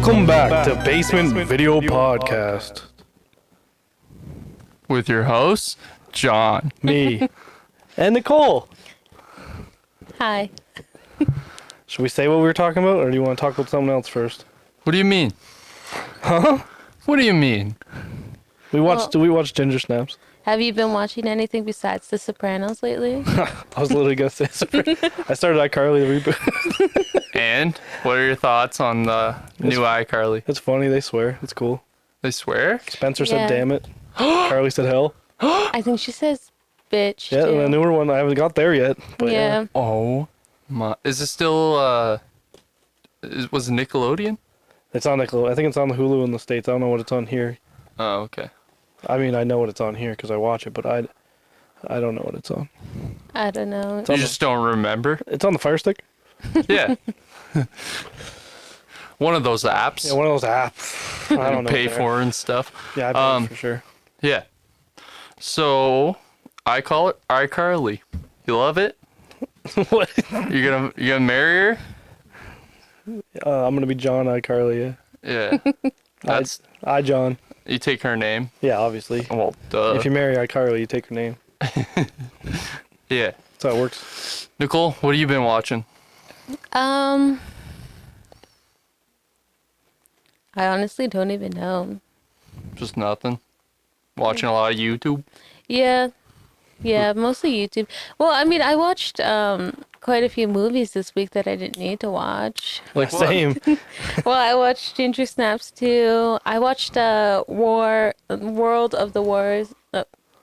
Welcome back to Basement Video Podcast. With your hosts, John. Me. And Nicole. Hi. Should we say what we were talking about, or do you want to talk about something else first? What do you mean? Huh? What do you mean? We watched Ginger Snaps. Have you been watching anything besides The Sopranos lately? I was literally going to say I started iCarly, the reboot. And what are your thoughts on the new iCarly? It's funny, they swear. It's cool. They swear? Spencer Yeah. said, damn it. Carly said, hell. I think she says bitch, Yeah, too. the newer one, I haven't got there yet. But Yeah. Oh my. Is it still, was it Nickelodeon? It's on Nickelodeon. I think it's on the Hulu in the States. I don't know what it's on here. Oh, okay. I mean, I know what it's on here because I watch it, but I don't know what it's on. I don't know. You just don't remember? It's on the Fire Stick? Yeah. One of those apps. Yeah, one of those apps. I don't know. Pay what they are. for and stuff. Yeah, I pay for sure. Yeah. So, I call it iCarly. You love it? What? You gonna marry her? I'm gonna be John iCarly. Yeah. That's I John. you take her name. Yeah, obviously. Well, duh. If you marry iCarly, you take her name. Yeah. That's how it works. Nicole, what have you been watching? I honestly don't even know. Just nothing. Watching a lot of YouTube. Yeah. Yeah, mostly YouTube. Well, I mean, I watched quite a few movies this week that I didn't need to watch. Like what? Same. Well, I watched Ginger Snaps too. I watched World of the Wars.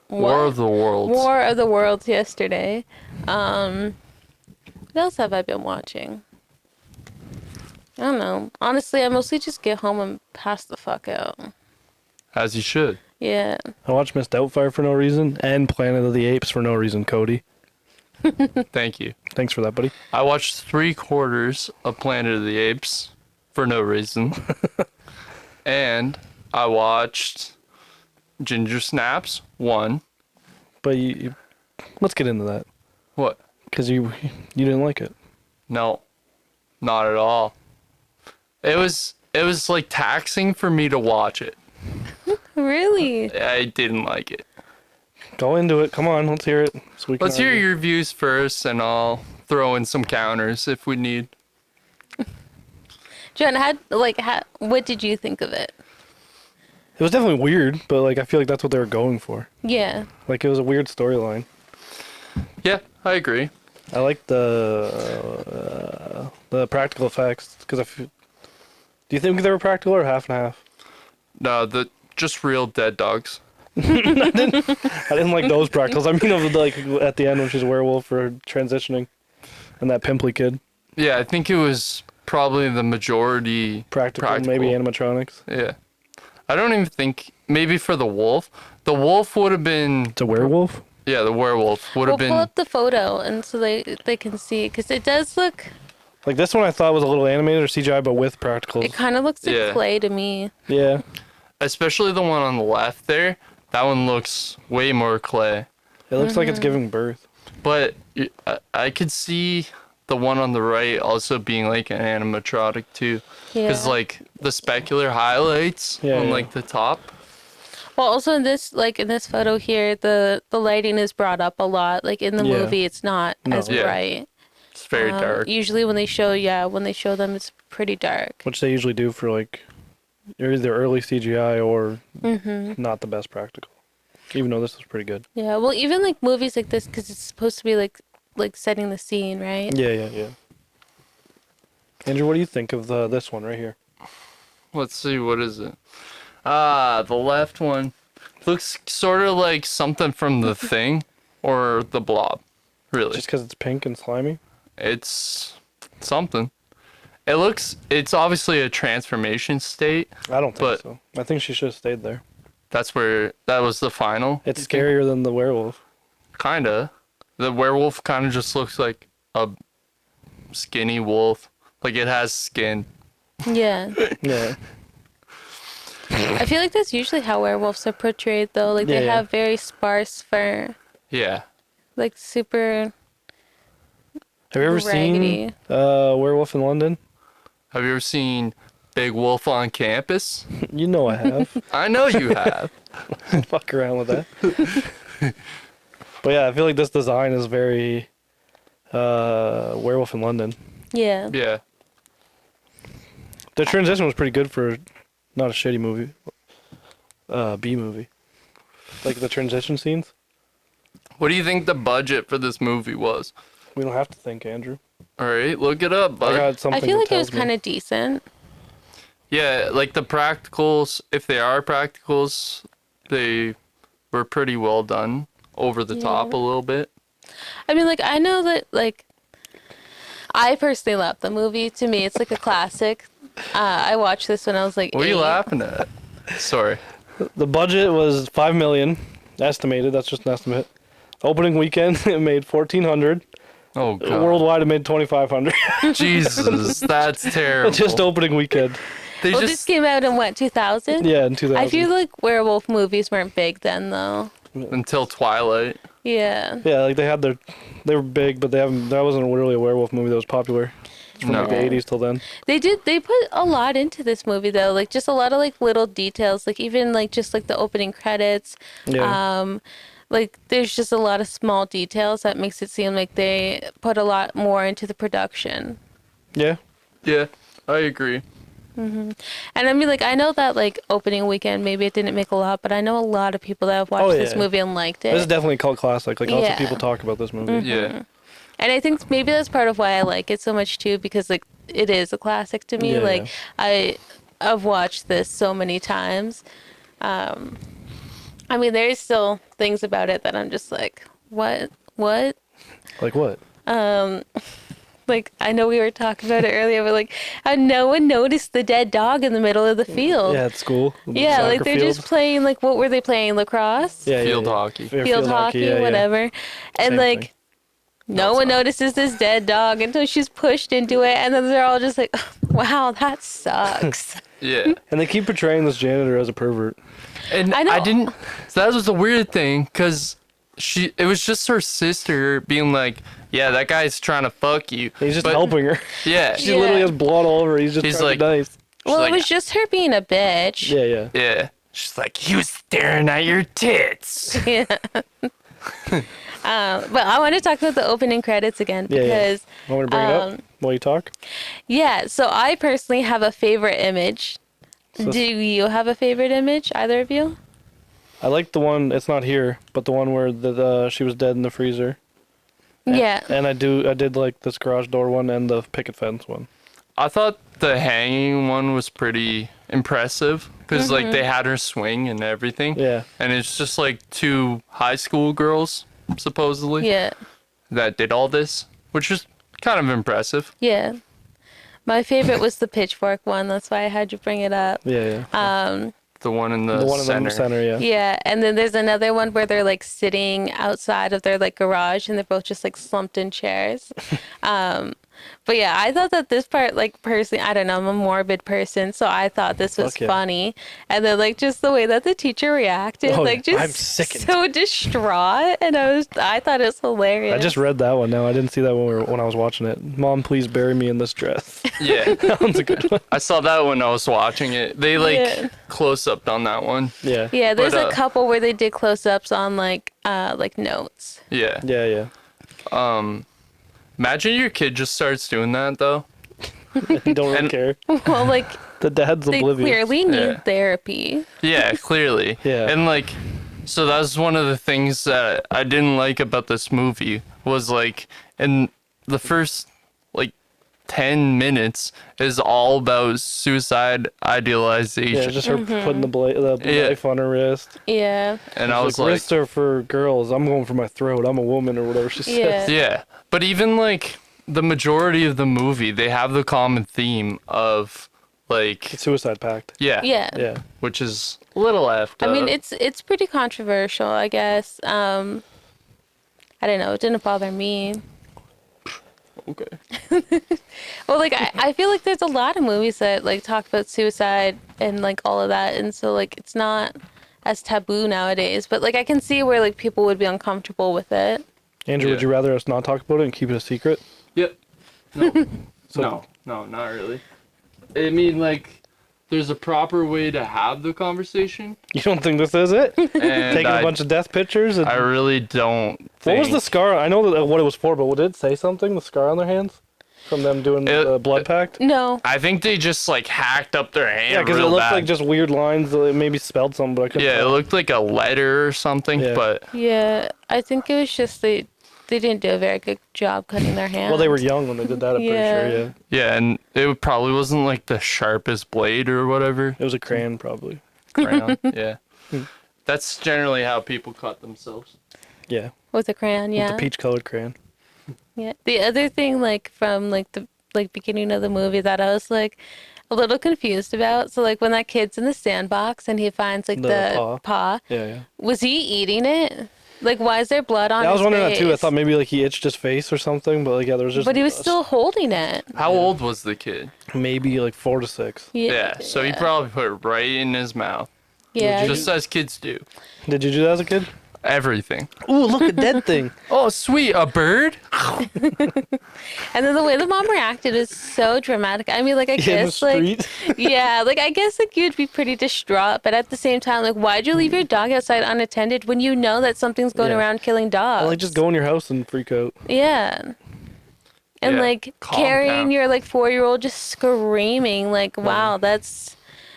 War of the Worlds. War of the Worlds yesterday. What else have I been watching? I don't know. Honestly, I mostly just get home and pass the fuck out. As you should. Yeah. I watched Miss Doubtfire for no reason and Planet of the Apes for no reason, Cody. Thank you. Thanks for that, buddy. I watched 3/4 of Planet of the Apes for no reason. And I watched Ginger Snaps 1. But you let's get into that What? because you didn't like it. No. Not at all. It was like taxing for me to watch it. Really? I didn't like it. Go into it. Come on, let's hear it. So we can Let's hear argue. your views first, and I'll throw in some counters if we need. John, what did you think of it? It was definitely weird, but like I feel like that's what they were going for. Yeah. Like it was a weird storyline. Yeah, I agree. I like the practical effects because do you think they were practical or half and half? No, just real dead dogs. I didn't like those practicals. I mean, of like at the end when she's a werewolf or transitioning, and that pimply kid. Yeah, I think it was probably the majority Practical, maybe animatronics. Yeah. I don't even think, maybe for the wolf. The wolf would have been, It's a werewolf. yeah, the werewolf would We'll have pull been, up the photo and so they can see because it does look. Like this one, I thought was a little animated or CGI, but with practicals. It kind of looks like Yeah. clay to me. Yeah, especially the one on the left there. That one looks way more clay. it looks like it's giving birth. But I could see the one on the right also being like an animatronic too. Yeah. Because like the specular highlights Yeah, on yeah. like the top. Well, also in this photo here, the lighting is brought up a lot. Like in the Yeah. movie, it's not No. as Yeah. bright. It's very dark. Usually when they show them, it's pretty dark. Which they usually do for like either early CGI or not the best practical. Even though this was pretty good. Yeah. Well, even like movies like this, because it's supposed to be like setting the scene, right? Yeah. Andrew, what do you think of this one right here? Let's see, what is it? Ah, the left one looks sort of like something from The Thing or The Blob. Really. Just because it's pink and slimy? It's something. It's obviously a transformation state. I don't think But- so. I think she should have stayed there. That was the final. It's you think? scarier than the werewolf. Kinda. The werewolf kind of just looks like a skinny wolf. Like it has skin. Yeah. Yeah. I feel like that's usually how werewolves are portrayed, though. Like they Yeah. have very sparse fur, Yeah. like super. Have you ever seen Raggedy. Werewolf in London? Have you ever seen Big Wolf on Campus? You know I have. I know you have. Fuck around with that. But yeah, I feel like this design is very Werewolf in London. Yeah. Yeah. The transition was pretty good for not a shitty movie. B movie. Like the transition scenes. What do you think the budget for this movie was? We don't have to think, Andrew. All right, look it up, I bud. got something I feel that like it was tells me. kind of decent. Yeah, like the practicals, if they are practicals, they were pretty well done. Over the top a little bit. I mean, like, I know that, like, I personally love the movie. To me, it's like a classic. I watched this when I was like What are you 8. laughing at? Sorry. The budget was $5 million estimated. That's just an estimate. Opening weekend, it made $1,400. Oh, God. Worldwide, it made $2,500. Jesus, that's terrible. Just opening weekend. They Well, this just came out in what, 2000? Yeah, in 2000. I feel like werewolf movies weren't big then, though. until Twilight. Yeah. Yeah, like they were big, but that wasn't really a werewolf movie that was popular. It's from like the No. 80s till then. They put a lot into this movie, though. Like, just a lot of, like, little details. Like, even, like, just, like, the opening credits. Yeah. Like, there's just a lot of small details that makes it seem like they put a lot more into the production. Yeah. Yeah, I agree. And I mean, like, I know that, like, opening weekend, maybe it didn't make a lot, but I know a lot of people that have watched this yeah. movie and liked This is it. definitely a cult classic. Like, lots of Yeah. people talk about this movie. Yeah. And I think maybe that's part of why I like it so much, too, because, like, it is a classic to me. Yeah, Like, I've watched this so many times. I mean, there's still things about it that I'm just like, what? Like what? Like, I know we were talking about it earlier, but like, how no one noticed the dead dog in the middle of the field. Yeah, at school. The Yeah, like soccer they're field. just playing, like, what were they playing? Lacrosse? Yeah, Field hockey. Yeah, Field hockey, yeah, yeah. whatever. And Same like, thing. no one notices this dead dog until she's pushed into it, and then they're all just like, wow, that sucks. Yeah. And they keep portraying this janitor as a pervert. And I know. I didn't. So that was the weird thing, because it was just her sister being like, yeah, that guy's trying to fuck you. He's just But- helping her. Yeah. She literally has blood all over her. He's just He's trying to be like- nice. Well, like- it was just her being a bitch. Yeah, yeah. Yeah. She's like, he was staring at your tits. Yeah. But I want to talk about the opening credits again Yeah, yeah. because, Want me to bring it up while you talk? yeah, so I personally have a favorite image. So- Do you have a favorite image, either of you? I like the one, it's not here, but the one where she was dead in the freezer. Yeah. And I did like this garage door one and the picket fence one. I thought the hanging one was pretty impressive, because like they had her swing and everything. Yeah. And it's just like 2 high school girls, supposedly, Yeah. that did all this, which is kind of impressive. Yeah. My favorite was the pitchfork one. That's why I had you bring it up. Yeah, yeah. The one in the, the one center. in the center, yeah. Yeah, and then there's another one where they're like sitting outside of their like garage and they're both just like slumped in chairs. But yeah, I thought that this part, like, personally, I don't know, I'm a morbid person, so I thought this was Fuck yeah. funny. And then like just the way that the teacher reacted, Oh, like yeah. just I'm sickened. so distraught, and I thought it was hilarious. I just read that one now. I didn't see that when I was watching it. Mom, please bury me in this dress. Yeah. That one's a good one. I saw that when I was watching it. They like Yeah. close up on that one. Yeah. Yeah, there's But, a couple where they did close-ups on like notes. Yeah. Yeah, yeah. Imagine your kid just starts doing that though. You don't really And- care. Well, like The dad's they oblivious. clearly need Yeah. therapy. Yeah, clearly. Yeah. And like, so that was one of the things that I didn't like about this movie was like, in the first like 10 minutes is all about suicide idealization. Yeah, just her putting the Yeah. knife on her wrist. Yeah. And I was like, wrists are for girls. I'm going for my throat. I'm a woman, or whatever she Yeah. says. yeah. But even like the majority of the movie, they have the common theme of like, Suicide pact. yeah. Yeah. Yeah. Which is a little effed I mean, up. it's pretty controversial, I guess. I don't know. It didn't bother me. Okay. Well, like I feel like there's a lot of movies that like talk about suicide and like all of that, and so like it's not as taboo nowadays. But like I can see where like people would be uncomfortable with it. Andrew, would Yeah. you rather us not talk about it and keep it a secret? Yep. No. So- no, not really. I mean, like, there's a proper way to have the conversation. You don't think this is it? And Taking a bunch of death pictures? I really don't think. What was the scar? I know what it was for, but did it say something? The scar on their hands? From them doing the blood pact? No. I think they just like hacked up their hand. Yeah, because it real looked bad. like just weird lines. It maybe spelled something, but I couldn't Yeah, it tell. looked like a letter or something, Yeah. but Yeah, I think it was just they didn't do a very good job cutting their hands. Well, they were young when they did that, I'm Yeah. pretty sure, yeah. yeah, and it probably wasn't like the sharpest blade or whatever. It was a crayon, probably. Crayon. Yeah. That's generally how people cut themselves. Yeah, with a crayon. Yeah. with the peach-colored crayon. Yeah. The other thing, like from like the beginning of the movie, that I was like a little confused about. So like when that kid's in the sandbox and he finds like The the paw, Yeah, yeah. was he eating it? Like, why is there blood on Yeah, I was his wondering that too. I face? thought maybe like he itched his face or something, but like yeah, there was just. But he was still holding it. How old was the kid? maybe like 4 to 6. Yeah, so he probably put it right in his mouth. Yeah. Just as kids do. Did you do that as a kid? Everything. Ooh, look, a dead thing. Oh, sweet, a bird? And then the way the mom reacted is so dramatic. I mean, like, I In the guess, like, street. yeah, like, I guess, like, you'd be pretty distraught, but at the same time, like, why'd you leave your dog outside unattended when you know that something's going Yeah. around killing dogs? Like just go in your house and freak out. Yeah. And, Yeah, like, calm carrying down. your, like, 4-year-old just screaming, like, wow, that's,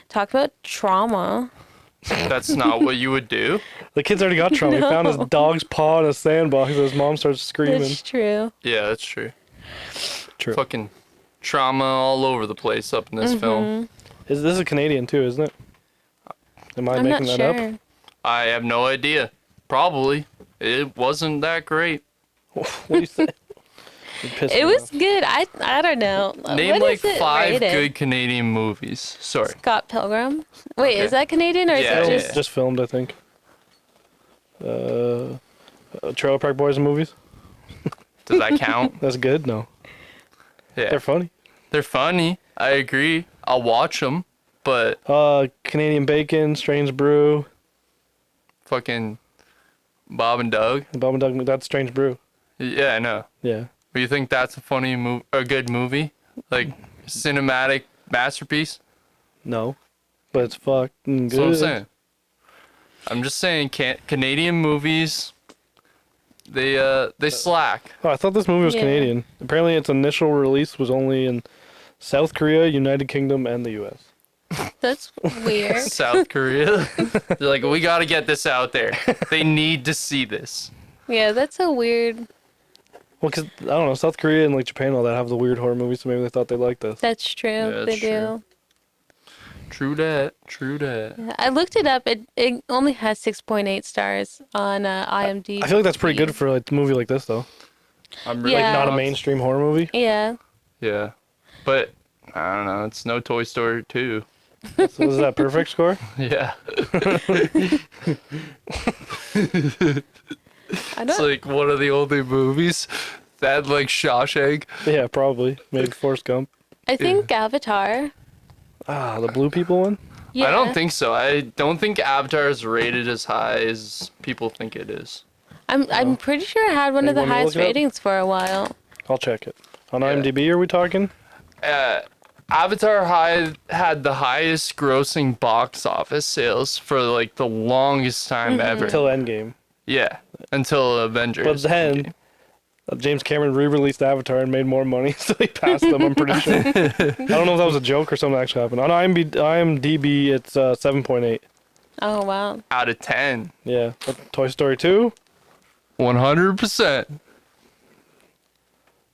talk about trauma. That's not what you would do. The kid's already got trauma. He found his dog's paw in a sandbox and his mom starts screaming. That's true. Yeah, that's true. True. Fucking trauma all over the place up in this film. This is Canadian too, isn't it? Am I I'm not making that sure. up? I have no idea. Probably. It wasn't that great. What do you say? You're pissing It me was off. good. I don't know. Name What like is it 5 rated? good Canadian movies. Sorry. Scott Pilgrim. Wait, Okay. is that Canadian or is Yeah, it yeah, just? Just filmed, I think. Trailer Park Boys movies. Does that count? That's good. No, Yeah. they're funny. They're funny. I agree. I'll watch them, but Canadian Bacon, Strange Brew, fucking Bob and Doug. Bob and Doug. That's Strange Brew. Yeah, I know. Yeah. But you think that's a funny movie, a good movie? Like cinematic masterpiece? No, but it's fucking good. That's what I'm saying. I'm just saying Canadian movies they slack. Oh, I thought this movie was Yeah. Canadian. Apparently, its initial release was only in South Korea, United Kingdom, and the U.S. That's weird. South Korea. They're like, we got to get this out there. They need to see this. Yeah, that's a weird. Well, because I don't know, South Korea and like Japan and all that have the weird horror movies, so maybe they thought they liked this. That's true. Yeah, they that's true. True that. True that. do. I looked it up. It only has 6.8 stars on IMDb. I feel like that's pretty good for like, a movie like this, though. I'm really Yeah. Not a pumped. mainstream horror movie. Yeah. Yeah. But I don't know. It's no Toy Story 2. So is that perfect score? Yeah. I It's don't. like one of the older movies that like Shawshank. Yeah, probably. Maybe Forrest Gump. I think Avatar. Ah, the blue people one? Yeah. I don't think so. I don't think Avatar is rated as high as people think it is. I'm pretty sure it had one of the You want me to highest look it up? ratings for a while. I'll check it. On Yeah. IMDb, are we talking? Avatar had the highest grossing box office sales for like the longest time ever. Until Endgame. Yeah, until Avengers. But then, James Cameron re-released Avatar and made more money, so he passed them, I'm pretty sure. I don't know if that was a joke or something that actually happened. On IMDb, it's 7.8. Oh wow. Out of 10. Yeah. But Toy Story 2? 100%.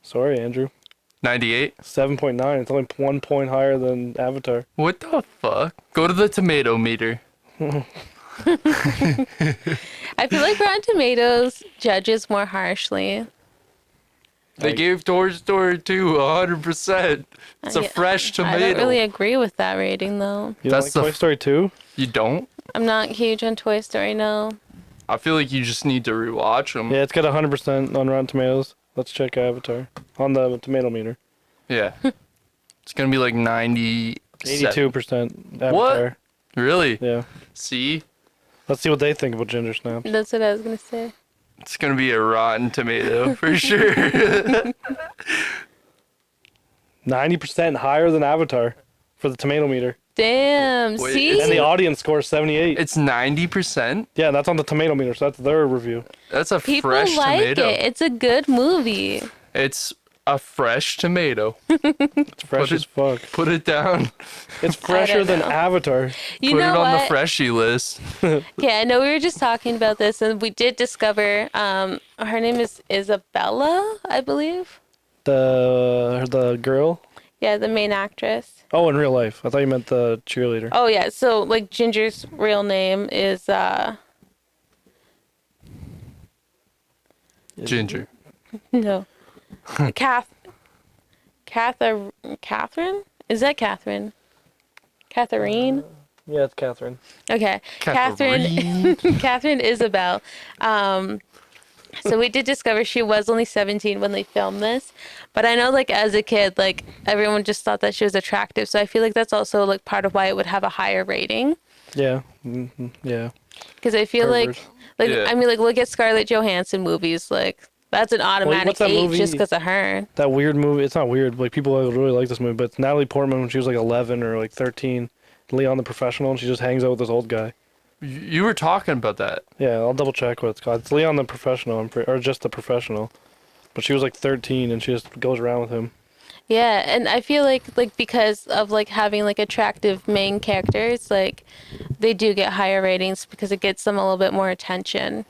Sorry, Andrew. 98. 7.9. It's only 1 point higher than Avatar. What the fuck? Go to the tomato meter. I feel like Rotten Tomatoes judges more harshly. They gave Toy Story 2 100%. It's a Yeah, fresh tomato. I don't really agree with that rating though. You don't That's like the Toy Story 2? You don't? I'm not huge on Toy Story, no. I feel like you just need to rewatch them. Yeah, it's got 100% on Rotten Tomatoes. Let's check Avatar. On the tomato meter. Yeah. It's gonna be like 90. 82% Avatar. What? Really? Yeah. See? Let's see what they think about Ginger Snaps. That's what I was gonna say. It's gonna be a rotten tomato for sure. 90% higher than Avatar for the tomato meter. Damn. Wait, See? And the audience score is 78. It's 90%. Yeah, that's on the tomato meter, so that's their review. That's a People fresh like tomato. it. It's a good movie. It's a fresh tomato. It's fresh as fuck. Put it down. It's fresher than know. Avatar. You Put know it on what? the freshie list. Yeah, I know we were just talking about this, and we did discover her name is Isabella, I believe. The girl? Yeah, the main actress. Oh, in real life. I thought you meant the cheerleader. Oh yeah, so like Ginger's real name is Ginger. no. Catherine? Is that Catherine? Catherine? Yeah, it's Catherine. Okay. Catherine Isabel. So we did discover she was only 17 when they filmed this. But I know like as a kid, like everyone just thought that she was attractive. So I feel like that's also like part of why it would have a higher rating. Yeah. Mm-hmm. Yeah. Because I feel Pervert. like Yeah. I mean like look at Scarlett Johansson movies, like that's an automatic what's that age movie? just because of her. That weird movie. It's not weird. Like, people really like this movie, but it's Natalie Portman when she was like 11 or like 13. Leon the Professional, and she just hangs out with this old guy. You were talking about that. Yeah, I'll double check what it's called. It's Leon the Professional, or just the Professional. But she was like 13, and she just goes around with him. Yeah, and I feel like because of like having like attractive main characters, like they do get higher ratings because it gets them a little bit more attention.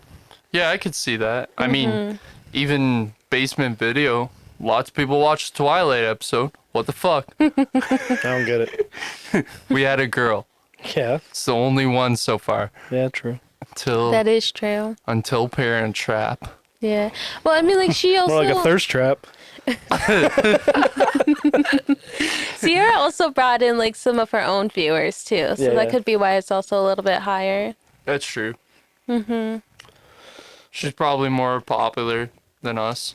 Yeah, I could see that. I mean, even Basement Video, lots of people watch the Twilight episode. What the fuck? I don't get it. We had a girl. Yeah, It's the only one so far. yeah, true. That is true. Until Parent Trap. Yeah. Well, I mean, like she also More like a thirst trap. Sierra also brought in like some of her own viewers too, so Yeah, that yeah. could be why it's also a little bit higher. That's true. Mm-hmm. She's probably more popular than us.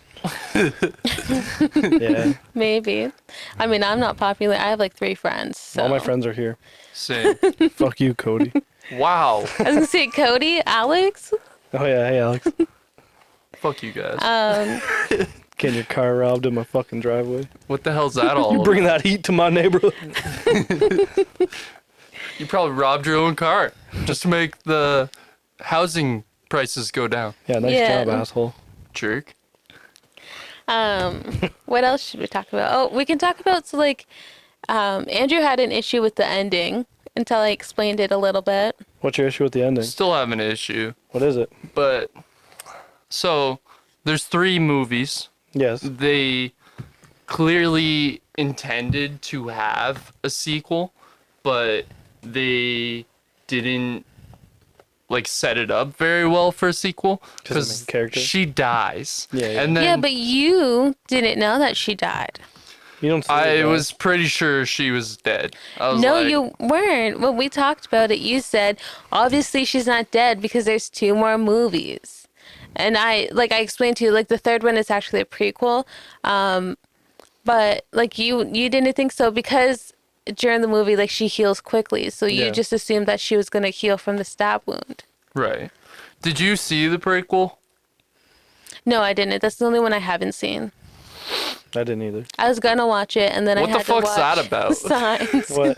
Yeah, Maybe. I mean, I'm not popular. I have like 3 friends. So. all my friends are here. Same. Fuck you, Cody. Wow. I was gonna say Cody, Alex. Oh yeah, hey Alex. Fuck you guys. Getting your car robbed in my fucking driveway. What the hell's that all? Bring that heat to my neighborhood. You probably robbed your own car just to make the housing prices go down. Yeah, nice Yeah. job, asshole. Jerk. What else should we talk about? Oh, we can talk about so like Andrew had an issue with the ending until I explained it a little bit. What's your issue with the ending? Still have an issue. What is it? But so there's 3 movies. Yes. They clearly intended to have a sequel, but they didn't like set it up very well for a sequel 'Cause of the main character? she dies. Yeah. And then Yeah, but you didn't know that she died. You don't see I it, was pretty sure she was dead. I was No, like, you weren't. When we talked about it, you said obviously she's not dead because there's 2 more movies. And I explained to you, like the 3rd one is actually a prequel. But like you didn't think so because during the movie, like she heals quickly. So you Yeah. just assumed that she was going to heal from the stab wound. Right. Did you see the prequel? No, I didn't. That's the only one I haven't seen. I didn't either. I was going to watch it and then What I the had fuck's to that watch about? Signs. What?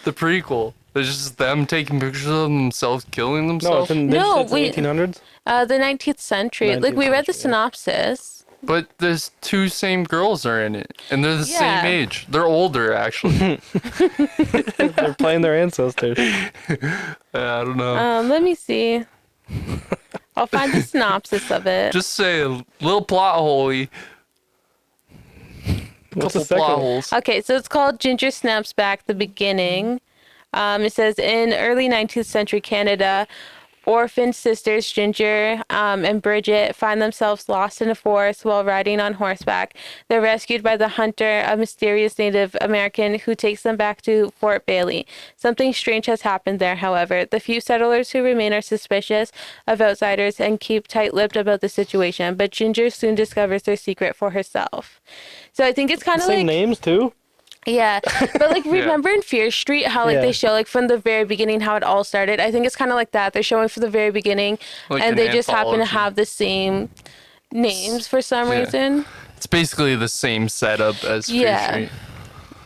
The prequel. It's just them taking pictures of themselves killing No, themselves. it's in No, it's the 1800s. The 19th century. Like we 19th read the century, synopsis. But there's 2 same girls are in it, and they're the Yeah. same age. They're older, actually. They're playing their ancestors. I don't know. Let me see. I'll find the synopsis of it. Just say a little plot holey. What's the Couple second plot one? holes. Okay, so it's called Ginger Snaps Back, the beginning. It says in early 19th century Canada, orphaned sisters Ginger and Bridget find themselves lost in a forest while riding on horseback. They're rescued by the hunter, a mysterious Native American who takes them back to Fort Bailey. Something strange has happened there, however. The few settlers who remain are suspicious of outsiders and keep tight-lipped about the situation, but Ginger soon discovers their secret for herself. So I think it's kind of Same like... names too. Yeah, but like remember in Fear Street how like Yeah. they show like from the very beginning how it all started. I think it's kind of like that. They're showing from the very beginning, Like and an they just happen to anthology. have the same names for some Yeah. reason. It's basically the same setup as Fear Yeah.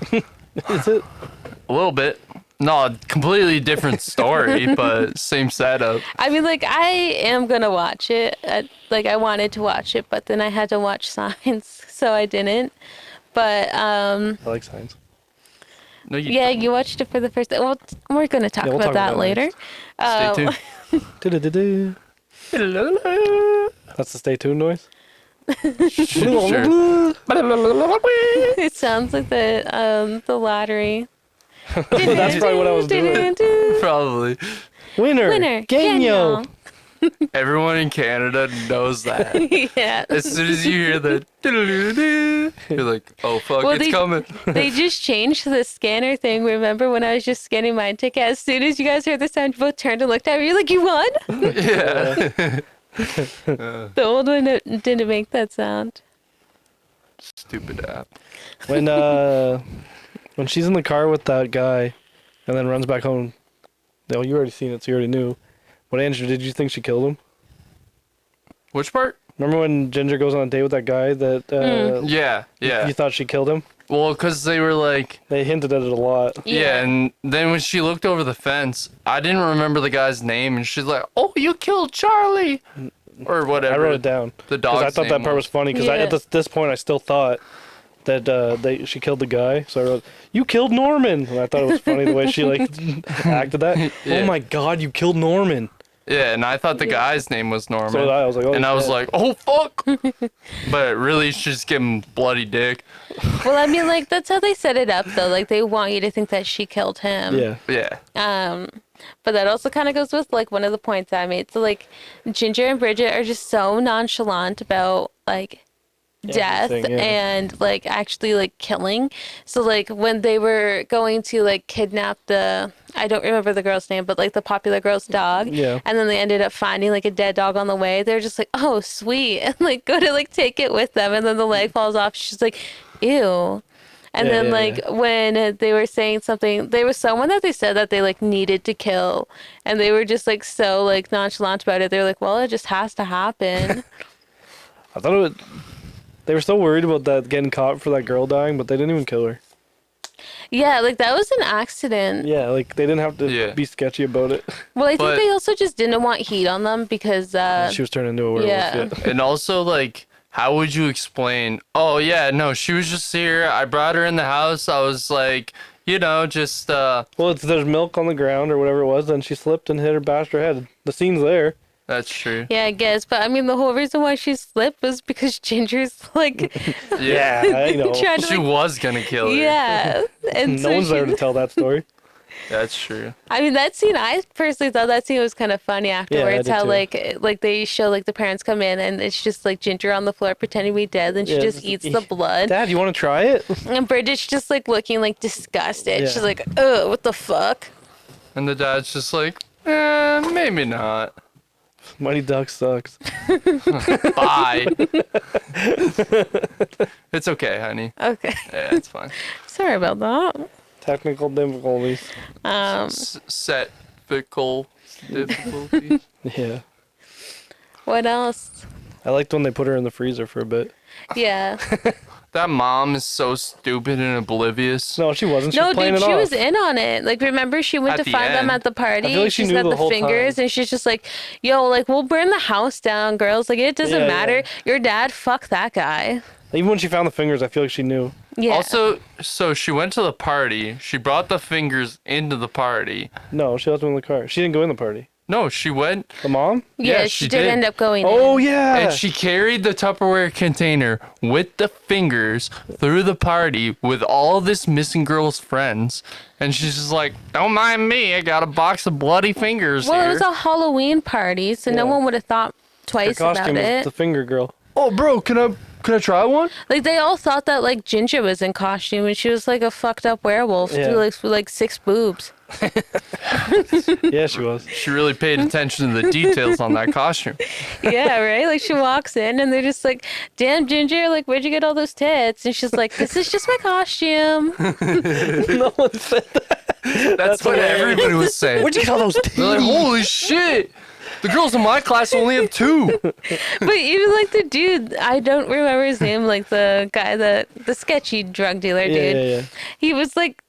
Street. Is it? A little bit. No, completely different story, but same setup. I mean, like, I am gonna watch it. I wanted to watch it, but then I had to watch Signs, so I didn't. But I like Signs. No, you yeah, you watched it for the first. Well, we're gonna talk we'll about talk that about it later. stay tuned. Du-du-du-du. That's the stay tuned noise. Sure. It sounds like the lottery. That's probably what I was doing. Probably. Winner. Winner. Genyo. Everyone in Canada knows that. Yeah. As soon as you hear the you're like, oh fuck, Well, it's coming. They just changed the scanner thing. Remember when I was just scanning my ticket? As soon as you guys heard the sound, you both turned and looked at me. You're like, you won? Yeah. The old one didn't make that sound. Stupid app. When she's in the car with that guy, and then runs back home. No, you already seen it, so you already knew. But Andrew, did you think she killed him? Which part? Remember when Ginger goes on a date with that guy that Yeah. you thought she killed him? Well, because they were like, They hinted at it a lot. yeah, and then when she looked over the fence, I didn't remember the guy's name, and she's like, "Oh, you killed Charlie," or whatever. I wrote it down. The Because dog's I thought that part was funny, because Yeah. at this point I still thought that she killed the guy. So I wrote, "You killed Norman," and I thought it was funny the way she like acted that. Yeah. Oh my God, you killed Norman! Yeah, and I thought the guy's name was Norman. So I was like, oh, and I was shit. like, "Oh fuck!" But really, she's just giving bloody dick. Well, I mean, like, that's how they set it up, though. Like, they want you to think that she killed him. Yeah. Yeah. But that also kind of goes with, like, one of the points I made. So, like, Ginger and Bridget are just so nonchalant about, like, death Everything, yeah. and, like, actually, like, killing. So, like, when they were going to, like, kidnap I don't remember the girl's name, but, like, the popular girl's dog. Yeah. And then they ended up finding, like, a dead dog on the way. They're just like, oh, sweet. And, like, go to, like, take it with them. And then the leg falls off. She's like, ew. And Yeah, then, yeah, like, yeah. when they were saying something, there was someone that they said that they, like, needed to kill. And they were just, like, so, like, nonchalant about it. They were like, well, it just has to happen. I thought they were so worried about that getting caught for that girl dying, but they didn't even kill her. Yeah, like, that was an accident. Yeah, like they didn't have to Yeah. be sketchy about it. Well, I think But- they also just didn't want heat on them because, She was turned into a werewolf. yeah. Yeah. And also, like, how would you explain? Oh yeah, no, she was just here. I brought her in the house. I was like, you know, just Well, there's milk on the ground or whatever it was, then she slipped and hit her, bashed her head. The scene's there. That's true. Yeah, I guess. But, I mean, the whole reason why she slipped was because Ginger's, like, Yeah. I know. trying to, She like, was gonna kill her. yeah. And No so one's there she- to tell that story. That's true. I mean, that scene, I personally thought that scene was kind of funny afterwards. did How, too. like they show, like, the parents come in and it's just, like, Ginger on the floor pretending to be dead. And she Yeah, just eats the blood. Dad, you want to try it? And Bridget's just, like, looking, like, disgusted. Yeah. She's like, oh, what the fuck? And the dad's just like, maybe not. Mighty Duck sucks. Bye. It's okay, honey. Okay. Yeah, it's fine. Sorry about that. Technical difficulties. Set fickle difficulty. Yeah. What else? I liked when they put her in the freezer for a bit. Yeah. That mom is so stupid and oblivious. No, she wasn't. She No, was playing dude, it she off. was in on it. Like, remember, she went At to the find them end. at the party. I feel like she She's knew got the the whole fingers, time. and she's just like, yo, like, we'll burn the house down, girls. Like, it doesn't Yeah, matter. yeah. Your dad, fuck that guy. Even when she found the fingers, I feel like she knew. Yeah. Also, so she went to the party. She brought the fingers into the party. No, she left them in the car. She didn't go in the party. No, she went The mom? yeah, yeah, she she did did. end up going Oh, in. yeah. and she carried the Tupperware container with the fingers through the party with all this missing girl's friends. And she's just like, don't mind me. I got a box of bloody fingers Well, here. it was a Halloween party, so no Yeah. one would have thought Her twice about costume was it. the finger girl. Oh, bro, can I try one? Like, they all thought that, like, Ginger was in costume, and she was, like, a fucked up werewolf Yeah. with, like, 6 boobs. Yeah, she was. She really paid attention to the details on that costume. Yeah, right? Like, she walks in, and they're just like, damn, Ginger, like, where'd you get all those tits? And she's like, this is just my costume. No one said that. That's what hilarious. everybody was saying. Where'd you get all those They're like, titties? holy shit! The girls in my class only have 2. But even, like, the dude, I don't remember his name, like, the guy, the sketchy drug dealer dude. Yeah. He was like,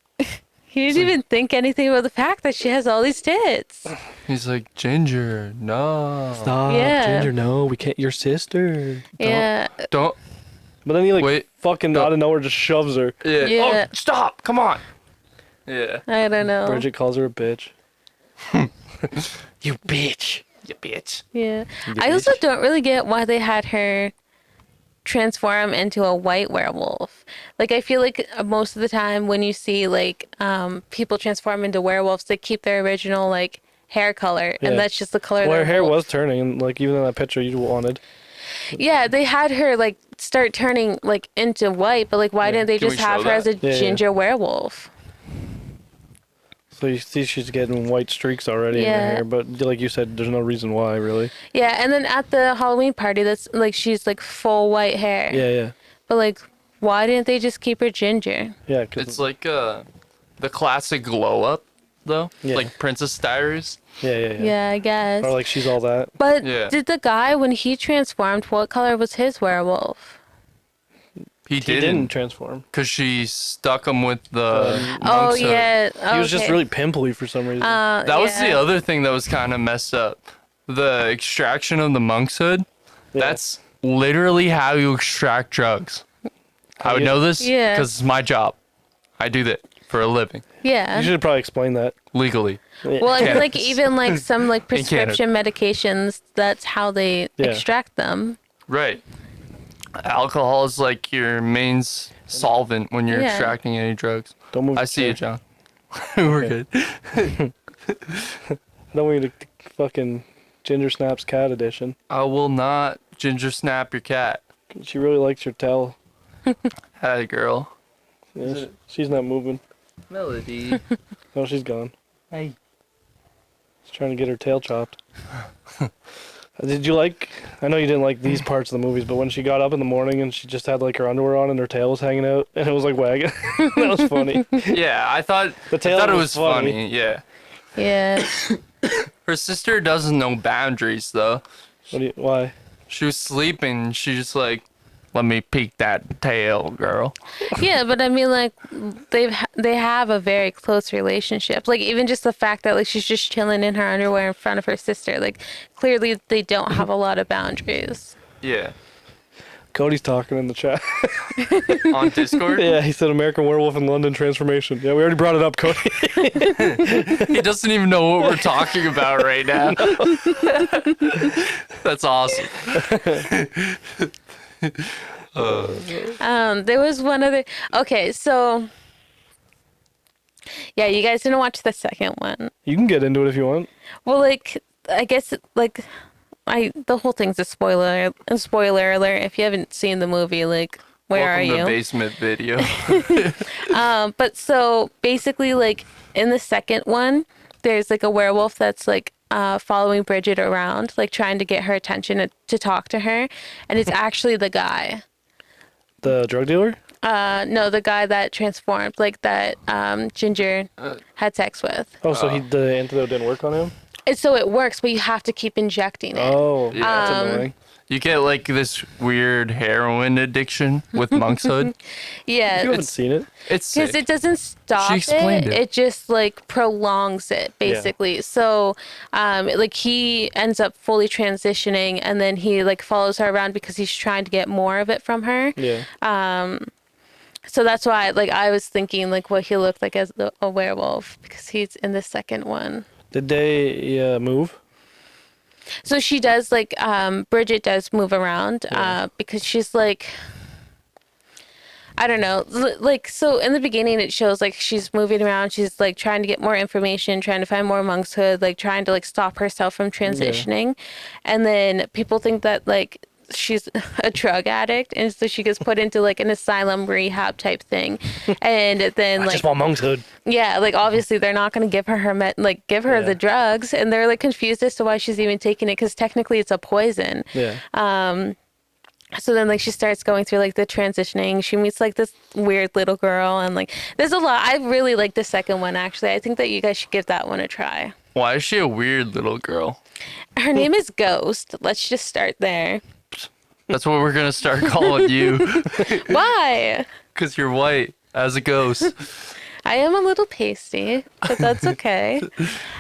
He didn't even think anything about the fact that she has all these tits. He's like, Ginger, no. Stop, Yeah. Ginger. No, we can't. Your sister. Yeah. Don't. But then he like Wait, fucking don't. out of nowhere just shoves her. Yeah. Yeah. Oh, stop. Come on. Yeah. I don't know. Bridget calls her a bitch. You bitch. You bitch. Yeah. You I also bitch. don't really get why they had her transform into a white werewolf. Like, I feel like most of the time when you see like people transform into werewolves, they keep their original like hair color, Yeah. and that's just the color. Well, of her their hair wolf. was turning, and like even in that picture you wanted. Yeah, they had her like start turning like into white, but like why Yeah. didn't they Can just we have show her as a that? Yeah, yeah. ginger werewolf? So you see she's getting white streaks already in Yeah. her hair, but like you said, there's no reason why, really. Yeah, and then at the Halloween party, that's like she's like full white hair. Yeah, yeah. But like, why didn't they just keep her ginger? Yeah, cause It's like the classic glow up, though. Yeah. Like Princess Diaries. yeah. Yeah, I guess. Or like she's all that. But Yeah. did the guy, when he transformed, what color was his werewolf? He He didn't didn't. transform. Because she stuck him with the Oh, monk's hood. yeah. He was just okay. really pimply for some reason. That was the yeah. other thing that was kind of messed up. The extraction of the monk's hood. Yeah. That's literally how you extract drugs. I would you- know this Yeah. because it's my job. I do that for a living, Yeah. You should probably explain that. legally. Yeah. Well, I mean, like Cannabis. even like some like In Canada. prescription medications, that's how they Yeah. extract them. Right. Alcohol is like your main solvent when you're Yeah. extracting any drugs. Don't move. I the see you, chair. John. We're good. I don't want you to fucking Ginger Snaps Cat Edition. I will not ginger snap your cat. She really likes your tail. Hi, girl. Yeah, she's not moving. Melody. No, she's gone. Hey. She's trying to get her tail chopped. Did you like? I know you didn't like these parts of the movies, but when she got up in the morning and she just had like her underwear on and her tail was hanging out and it was like wagging, that was funny. Yeah, I thought The tail it was was funny. Yeah. Yeah. Her sister doesn't know boundaries though. Why? She was sleeping. She just like, let me peek that tail, girl. Yeah, but I mean, like they have a very close relationship. Like even just the fact that like she's just chilling in her underwear in front of her sister. Like clearly they don't have a lot of boundaries. Yeah. Cody's talking in the chat. On Discord. Yeah, he said American Werewolf in London transformation. Yeah, we already brought it up, Cody. He doesn't even know what we're talking about right now. That's awesome. There was one other. Okay, so yeah, you guys didn't watch the second one. You can get into it if you want. Well, like I guess like the whole thing's a spoiler alert. If you haven't seen the movie, like where Welcome are to you? Basement Video. But so basically, like in the second one, there's like a werewolf that's like following Bridget around, like trying to get her attention to talk to her, and it's actually the guy. The drug dealer? No, the guy that transformed, like that Ginger had sex with. Oh, so the antidote didn't work on him? And so it works, but you have to keep injecting it. Oh, Yeah. that's annoying. You get like this weird heroin addiction with Monk's Hood. Yeah, You haven't seen it? It's because sick. it doesn't stop She explained it. It just like prolongs it basically. So like he ends up fully transitioning, and then he like follows her around because he's trying to get more of it from her. Yeah. So that's why like I was thinking like what he looked like as a werewolf, because he's in the second one. Did they move? So she does like Bridget does move around Yeah. because she's like, I don't know, like so in the beginning it shows like she's moving around, she's like trying to get more information, trying to find more Monk's Hood, like trying to like stop herself from transitioning. And then people think that like she's a drug addict, and so she gets put into like an asylum rehab type thing. And then I like just want Monk's Hood. yeah, like obviously they're not going to give her give her Yeah. the drugs, and they're like confused as to why she's even taking it, because technically it's a poison. Yeah. So then like she starts going through like the transitioning. She meets like this weird little girl, and like there's a lot. I really like the second one actually. I think that you guys should give that one a try. Why is she a weird little girl? Her name is Ghost. Let's just start there. That's what we're gonna start calling you, Why? cause you're white as a ghost. I am a little pasty, but that's okay.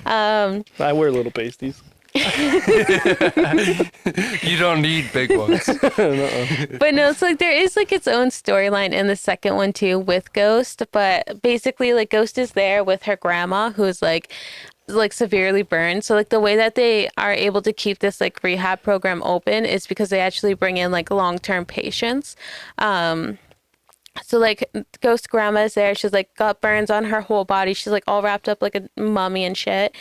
I wear little pasties. You don't need big ones. But no, it's like there is like its own storyline in the second one too with Ghost. But basically, like Ghost is there with her grandma, who's like severely burned. So like the way that they are able to keep this like rehab program open is because they actually bring in like long-term patients. So like Ghost grandma is there. She's like got burns on her whole body. She's like all wrapped up like a mummy and shit.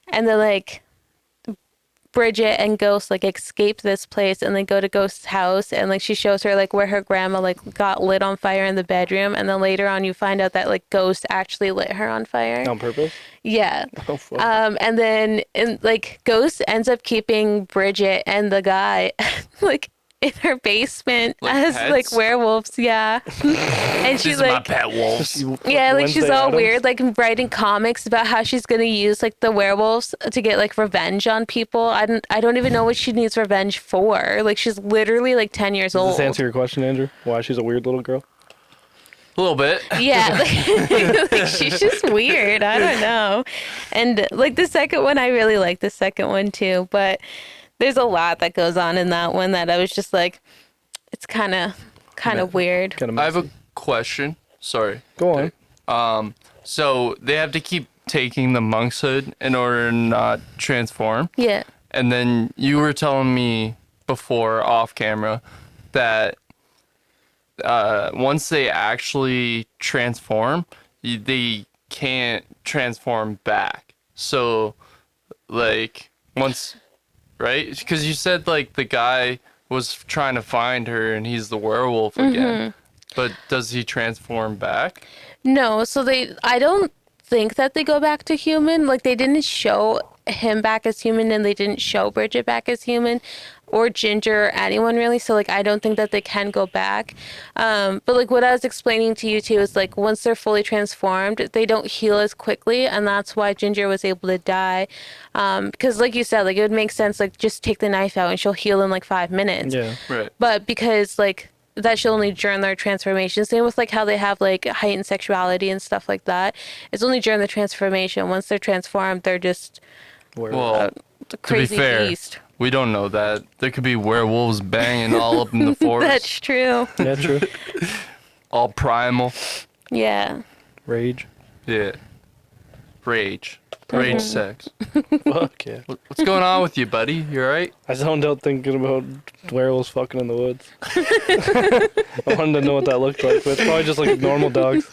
And then like Bridget and Ghost like escape this place and they go to Ghost's house and like she shows her like where her grandma like got lit on fire in the bedroom, and then later on you find out that like Ghost actually lit her on fire. On purpose? Yeah. Oh, fuck. And then like Ghost ends up keeping Bridget and the guy like in her basement Like as pets? like werewolves, yeah. And This she's is my like, pet wolves. yeah, like she's Wednesday all Addams? weird, like writing comics about how she's gonna use like the werewolves to get like revenge on people. I don't even know what she needs revenge for. Like she's literally like 10 years Does old. this answer your question, Andrew? Why she's a weird little girl? A little bit. Yeah, like she's just weird. I don't know. And like the second one, I really like the second one too, but there's a lot that goes on in that one that I was just like, it's kind of weird. Kind of I have a question. Sorry. Go on. So they have to keep taking the monk's hood in order to not transform. Yeah. And then you were telling me before off camera that once they actually transform, they can't transform back. So, like, once, right? Because you said, like, the guy was trying to find her and he's the werewolf again. But does he transform back? No, so I don't think that they go back to human. Like they didn't show him back as human and they didn't show Bridget back as human or Ginger or anyone really. So like I don't think that they can go back. But like what I was explaining to you too is like once they're fully transformed, they don't heal as quickly, and that's why Ginger was able to die. Because like you said, like it would make sense like just take the knife out and she'll heal in like 5 minutes. Yeah. Right. But because like that should only during their transformation. Same with like how they have like heightened sexuality and stuff like that. It's only during the transformation. Once they're transformed, they're just Well, the to be crazy fair, beast. we don't know that. There could be werewolves banging all up in the forest. That's true. Yeah, true. All primal. Yeah. Rage. Yeah. Rage. Rage sex. Fuck yeah. What's going on with you, buddy? You alright? I zoned out thinking about werewolves fucking in the woods. I wanted to know what that looked like, but it's probably just like normal dogs.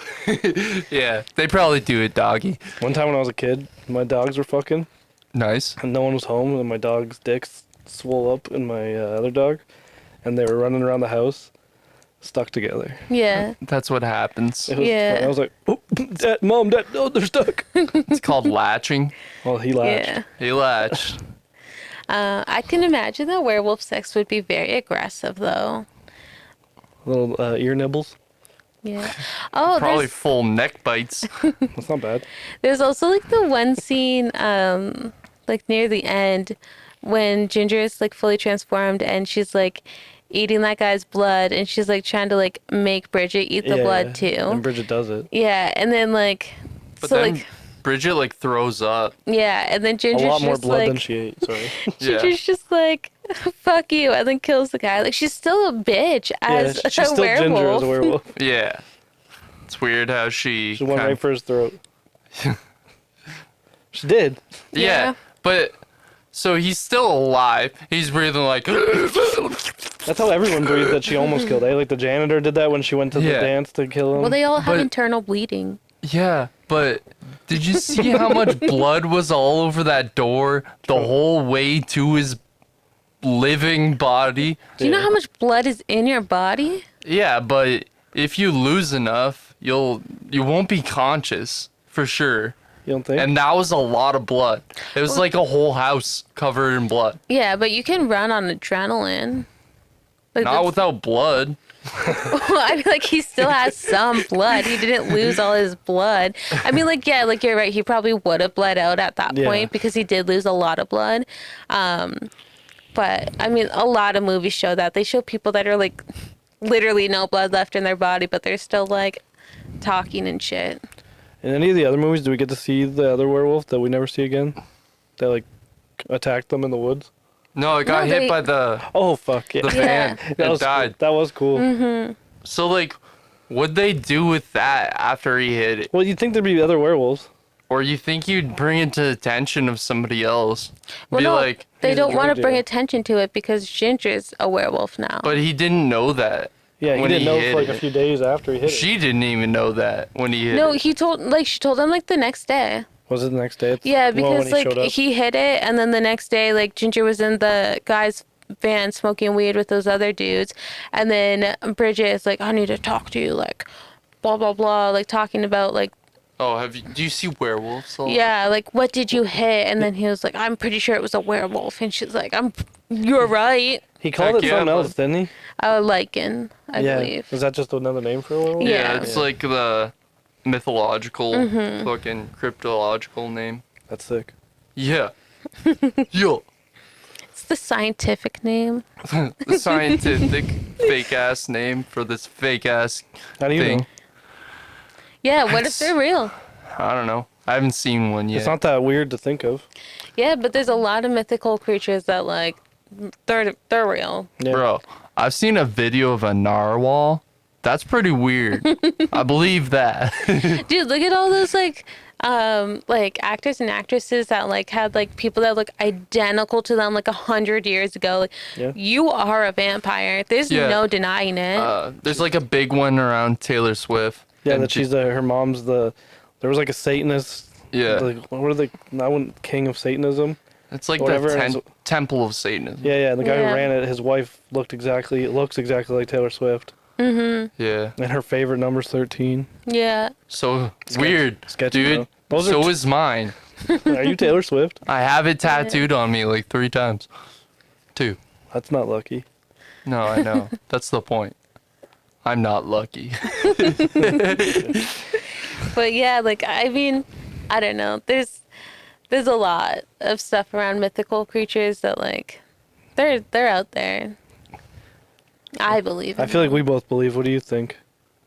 Yeah. They probably do it, doggy. One time when I was a kid, my dogs were fucking, Nice. and no one was home, and my dog's dicks swole up in my other dog, and they were running around the house, stuck together. Yeah. That's what happens. It was Yeah. fun. I was like, oh, Dad, Mom, Dad, oh, they're stuck. It's called latching. Well, he latched. Yeah. He latched. I can imagine that werewolf sex would be very aggressive though. Little ear nibbles. Yeah. Oh, Probably there's full neck bites. That's not bad. There's also like the one scene, like near the end, when Ginger is like fully transformed and she's like eating that guy's blood, and she's like trying to like make Bridget eat the blood too. And Bridget does it. Yeah, and then like, But so then like, Bridget like throws up. yeah, and then A Ginger's lot more just blood like, than she ate. Sorry. Yeah. Ginger's just like, fuck you, and then kills the guy. Like she's still a bitch as she's a still werewolf. Ginger as a werewolf. Yeah. It's weird how she. She went kind- right for his throat. She did. Yeah. Yeah. But so he's still alive. He's breathing like. That's how everyone breathed that she almost killed. Like the janitor did that when she went to the Yeah. dance to kill him. Well, they all have But- internal bleeding. Yeah, but did you see how much blood was all over that door the whole way to his living body? Do you know how much blood is in your body? Yeah, but if you lose enough, you won't be conscious for sure. You don't think? And that was a lot of blood. It was like a whole house covered in blood. Yeah, but you can run on adrenaline. Like Not that's- without blood. Well, I mean, like he still has some blood. He didn't lose all his blood. I mean, like yeah, like you're right. He probably would have bled out at that Yeah. point because he did lose a lot of blood. But I mean, a lot of movies show that. They show people that are like literally no blood left in their body, but they're still like talking and shit. In any of the other movies, do we get to see the other werewolf that we never see again? That like attacked them in the woods? No, it got No, hit they- by the Oh fuck yeah! van. That It was died. Cool. That was cool. Mm-hmm. So like, what'd they do with that after he hit it? Well, you'd think there'd be other werewolves. Or you think you'd bring it to the attention of somebody else? Well, Be no, like, they He's a don't want drug to bring dealer. attention to it because Ginger's a werewolf now. but he didn't know that. Yeah, he when didn't know hit for like it. a few days after he hit it. She didn't even know that when he hit No, it. she told him like the next day. Was it the next day? Yeah, Well, when because like showed up? he hit it, and then the next day, like Ginger was in the guy's van smoking weed with those other dudes, and then Bridget is like, "I need to talk to you," like, blah blah blah, like talking about like, Oh, do you see werewolves? All? yeah, like what did you hit? And then he was like, "I'm pretty sure it was a werewolf," and she's like, "You're right." He called Heck it yeah, something else, bud. didn't he? A lycan, I yeah. believe. Is that just another name for a werewolf? Yeah, Yeah. it's like the mythological, fucking cryptological name. That's sick. Yeah. Yo. It's the scientific name. The scientific fake ass name for this fake ass How do you thing. know? Yeah, what if they're real? I don't know. I haven't seen one yet. It's not that weird to think of. Yeah, but there's a lot of mythical creatures that like they're real. Yeah. Bro, I've seen a video of a narwhal. That's pretty weird. I believe that. Dude, look at all those like actors and actresses that like had like people that look identical to them like 100 years ago. Like, Yeah. you are a vampire. There's Yeah. no denying it. There's like a big one around Taylor Swift. Yeah, and that she's her mom's there was like a Satanist. Yeah. Like, what are they? I wouldn't king of Satanism. It's like whatever, the and temple of Satanism. Yeah, and the guy Yeah. who ran it, his wife looks exactly like Taylor Swift, Yeah. and her favorite number's 13. Yeah. So weird, Sketchy, dude. though. Those So are is mine. Are you Taylor Swift? I have it tattooed on me like 3 times. 2. That's not lucky. No, I know. That's the point. I'm not lucky. But yeah, like I mean, I don't know. There's a lot of stuff around mythical creatures that like they're out there. I believe. I in feel like them. we both believe. What do you think?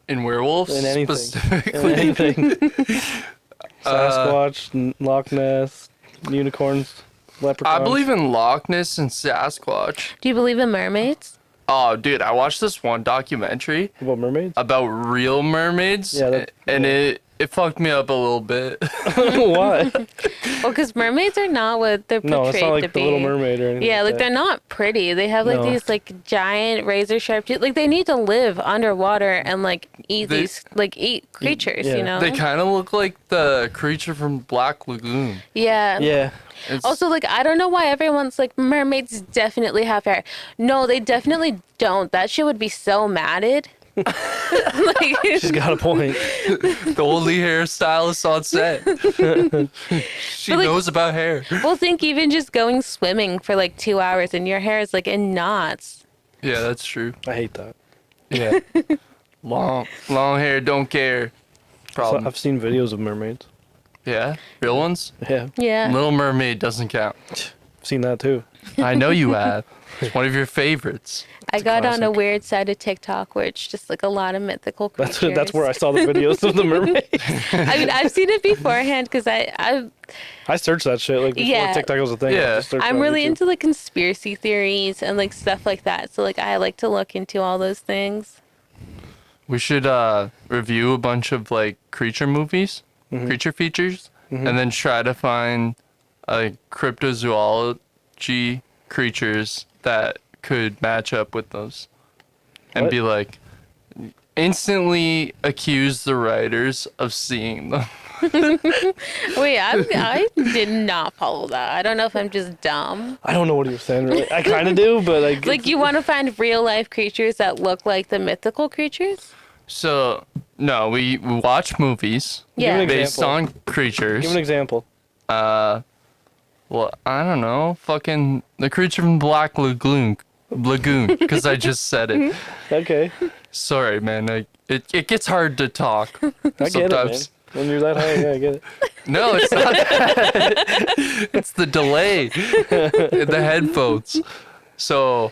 In werewolves, In anything. specifically. Anything. Sasquatch, Loch Ness, unicorns, leprechauns. I believe in Loch Ness and Sasquatch. Do you believe in mermaids? Oh, dude, I watched this one documentary About mermaids? about real mermaids, Yeah, and it fucked me up a little bit. Why? Well, because mermaids are not what they're portrayed No, it's not to like be. the Little Mermaid or anything. Yeah, like that. they're not pretty. They have like No. these like giant razor sharp teeth. Like they need to live underwater and like eat They- eat creatures. yeah. You know. They kind of look like the creature from Black Lagoon. Yeah. Yeah. It's, Also, like, I don't know why everyone's like, mermaids definitely have hair. No, they definitely don't. That shit would be so matted. Like, She's got a point. the only hairstylist on set. She But, like- knows about hair. well, think even just going swimming for like 2 hours and your hair is like in knots. Yeah, that's true. I hate that. Yeah. long hair, don't care. So Problem. I've seen videos of mermaids. Yeah, real ones. Yeah, Yeah. Little Mermaid doesn't count. I've seen that too. I know you have. It's one of your favorites. I got on a classic. weird side of TikTok where it's just like a lot of mythical creatures. That's where I saw the videos of the mermaid. I mean, I've seen it beforehand because I searched that shit like before Yeah. TikTok was a thing. I Yeah. just searched I'm on really YouTube. into like conspiracy theories and like stuff like that. So like I like to look into all those things. We should review a bunch of like creature movies, creature features, and then try to find cryptozoology creatures that could match up with those, and What? be like instantly accuse the writers of seeing them. Wait, I did not follow that. I don't know if I'm just dumb. I don't know what he was saying really. I kind of do, but Like, you want to find real life creatures that look like the mythical creatures? So no, we watch movies Yeah. an based example. on creatures. Give an example. Well, I don't know. Fucking the creature from Black Lagoon, because I just said it. Okay, Sorry, man. It gets hard to talk I get it, man. sometimes. When you're that high, yeah, I get it. No, it's not that. It's the delay in the headphones. So,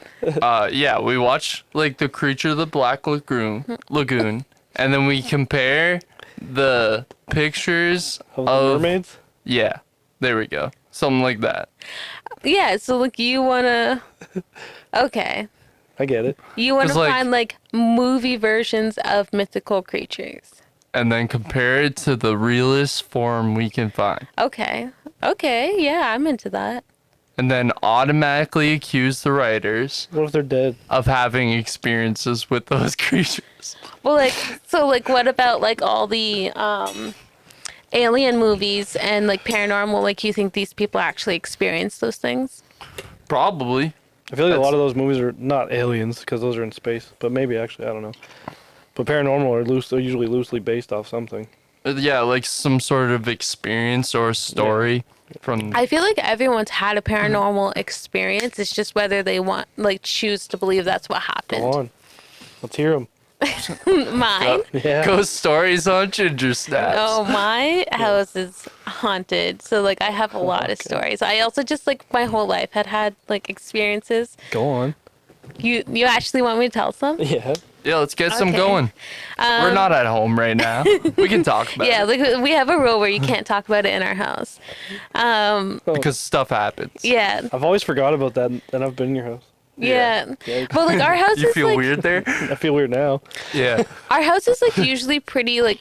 yeah, we watch like the creature of the Black Lagoon, and then we compare the pictures Of of the mermaids? yeah, there we go, something like that. Yeah, so like you wanna okay. I get it. You wanna 'Cause, like- find like movie versions of mythical creatures. And then compare it to the realest form we can find. Okay. Okay, yeah, I'm into that. And then automatically accuse the writers What if they're dead? of having experiences with those creatures. Well, like, so, like, what about, like, all the, alien movies and, like, paranormal? Like, you think these people actually experience those things? Probably. I feel like a That's- lot of those movies are not aliens because those are in space, but maybe actually I don't know. But paranormal are usually loosely based off something. Yeah, like some sort of experience or story from. I feel like everyone's had a paranormal experience. It's just whether they want, like, choose to believe that's what Go happened. on, let's hear them. Mine? Yeah. Ghost stories on Ginger Snaps. Oh, my house is haunted. So, like, I have a lot of stories. I also just, like, my whole life had, like, experiences. Go on. You actually want me to tell some? Yeah. Yeah, let's get some Okay. going. We're not at home right now. We can talk about Yeah, it like we have a rule where you can't talk about it in our house. because stuff happens. Yeah, I've always forgot about that, and I've been in your house. yeah. Yeah. But like our house You is feel like weird there? I feel weird now. Yeah. our house is like usually pretty like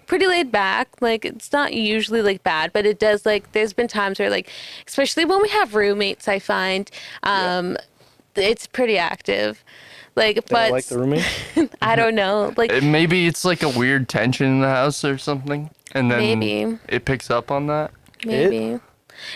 pretty laid back. Like it's not usually like bad, but it does like there's been times where like especially when we have roommates, I find it's pretty active. Like, I but like the roommate. I don't know. Like Maybe it's like a weird tension in the house or something. And then Maybe. it picks up on that. maybe.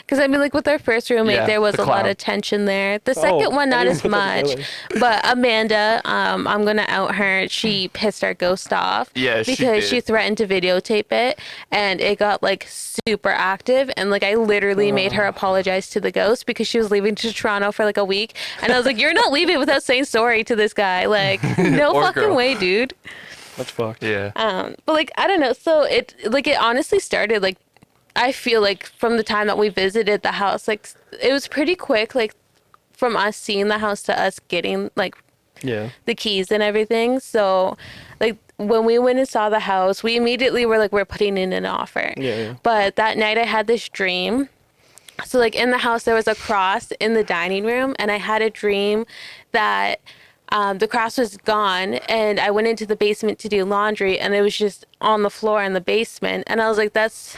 Because I mean, like with our first roommate, Yeah, there was the a lot clown. of tension there. The second one, I not didn't as put that much. together. But Amanda, I'm gonna out her. She pissed our ghost off. Yeah, she because did. she threatened to videotape it, and it got like super active. And like I literally made her apologize to the ghost because she was leaving to Toronto for like a week, and I was like, "You're not leaving without saying sorry to this guy." Like, no Or fucking girl. way, dude. That's fucked. Yeah. But like I don't know. So it honestly started like I feel like from the time that we visited the house, like it was pretty quick, like from us seeing the house to us getting like Yeah. the keys and everything. So like when we went and saw the house, we immediately were like, we're putting in an offer. Yeah. But that night I had this dream. So like in the house there was a cross in the dining room, and I had a dream that the cross was gone, and I went into the basement to do laundry, and it was just on the floor in the basement, and I was like, that's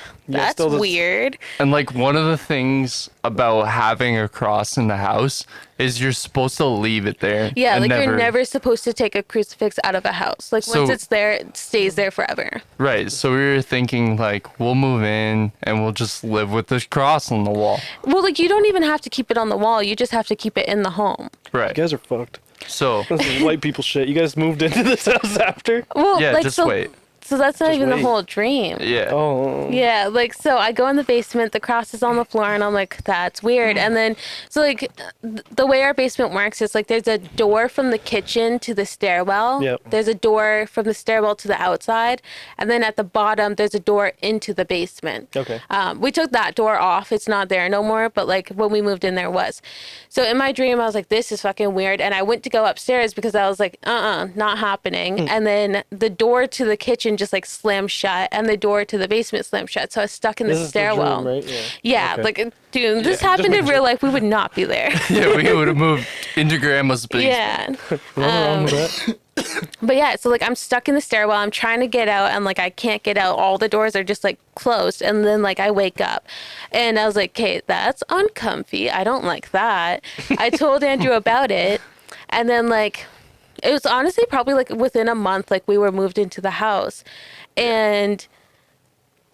still this- weird. And like one of the things about having a cross in the house is you're supposed to leave it there. Yeah, and like you're never supposed to take a crucifix out of a house. Like once So- it's there, it stays there forever. Right. So we were thinking like we'll move in and we'll just live with this cross on the wall. Well, like you don't even have to keep it on the wall. You just have to keep it in the home. Right. You guys are fucked. So This is white people shit. You guys moved into this house after? Well, yeah, like just so, wait. so that's not Just even wait. the whole dream. Yeah. Oh. Yeah, like so I go in the basement, the cross is on the floor, and I'm like, that's weird. And then so like the way our basement works is like there's a door from the kitchen to the stairwell. Yep. There's a door from the stairwell to the outside, and then at the bottom there's a door into the basement. Okay. We took that door off. It's not there no more, but like when we moved in there was. So in my dream I was like, this is fucking weird, and I went to go upstairs because I was like, not happening. And then the door to the kitchen just like slammed shut, and the door to the basement slammed shut. So I was stuck in This the is the stairwell. dream, right? Yeah. Yeah, Okay. like dude, this happened in real life, we would not be there. Yeah, we would have moved into grandma's basement. Yeah. Nothing wrong with that. But yeah, so like I'm stuck in the stairwell. I'm trying to get out, and like I can't get out. All the doors are just like closed. And then like I wake up, and I was like, "Okay, that's uncomfy. I don't like that." I told Andrew about it, and then like it was honestly probably like within a month, like we were moved into the house, and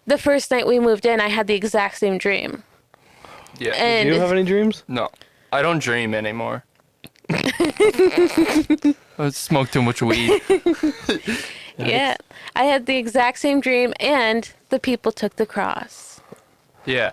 the first night we moved in, I had the exact same dream. Yeah. And Do you have any dreams? No, I don't dream anymore. I smoke too much weed. yeah, I had the exact same dream, and the people took the cross. Yeah.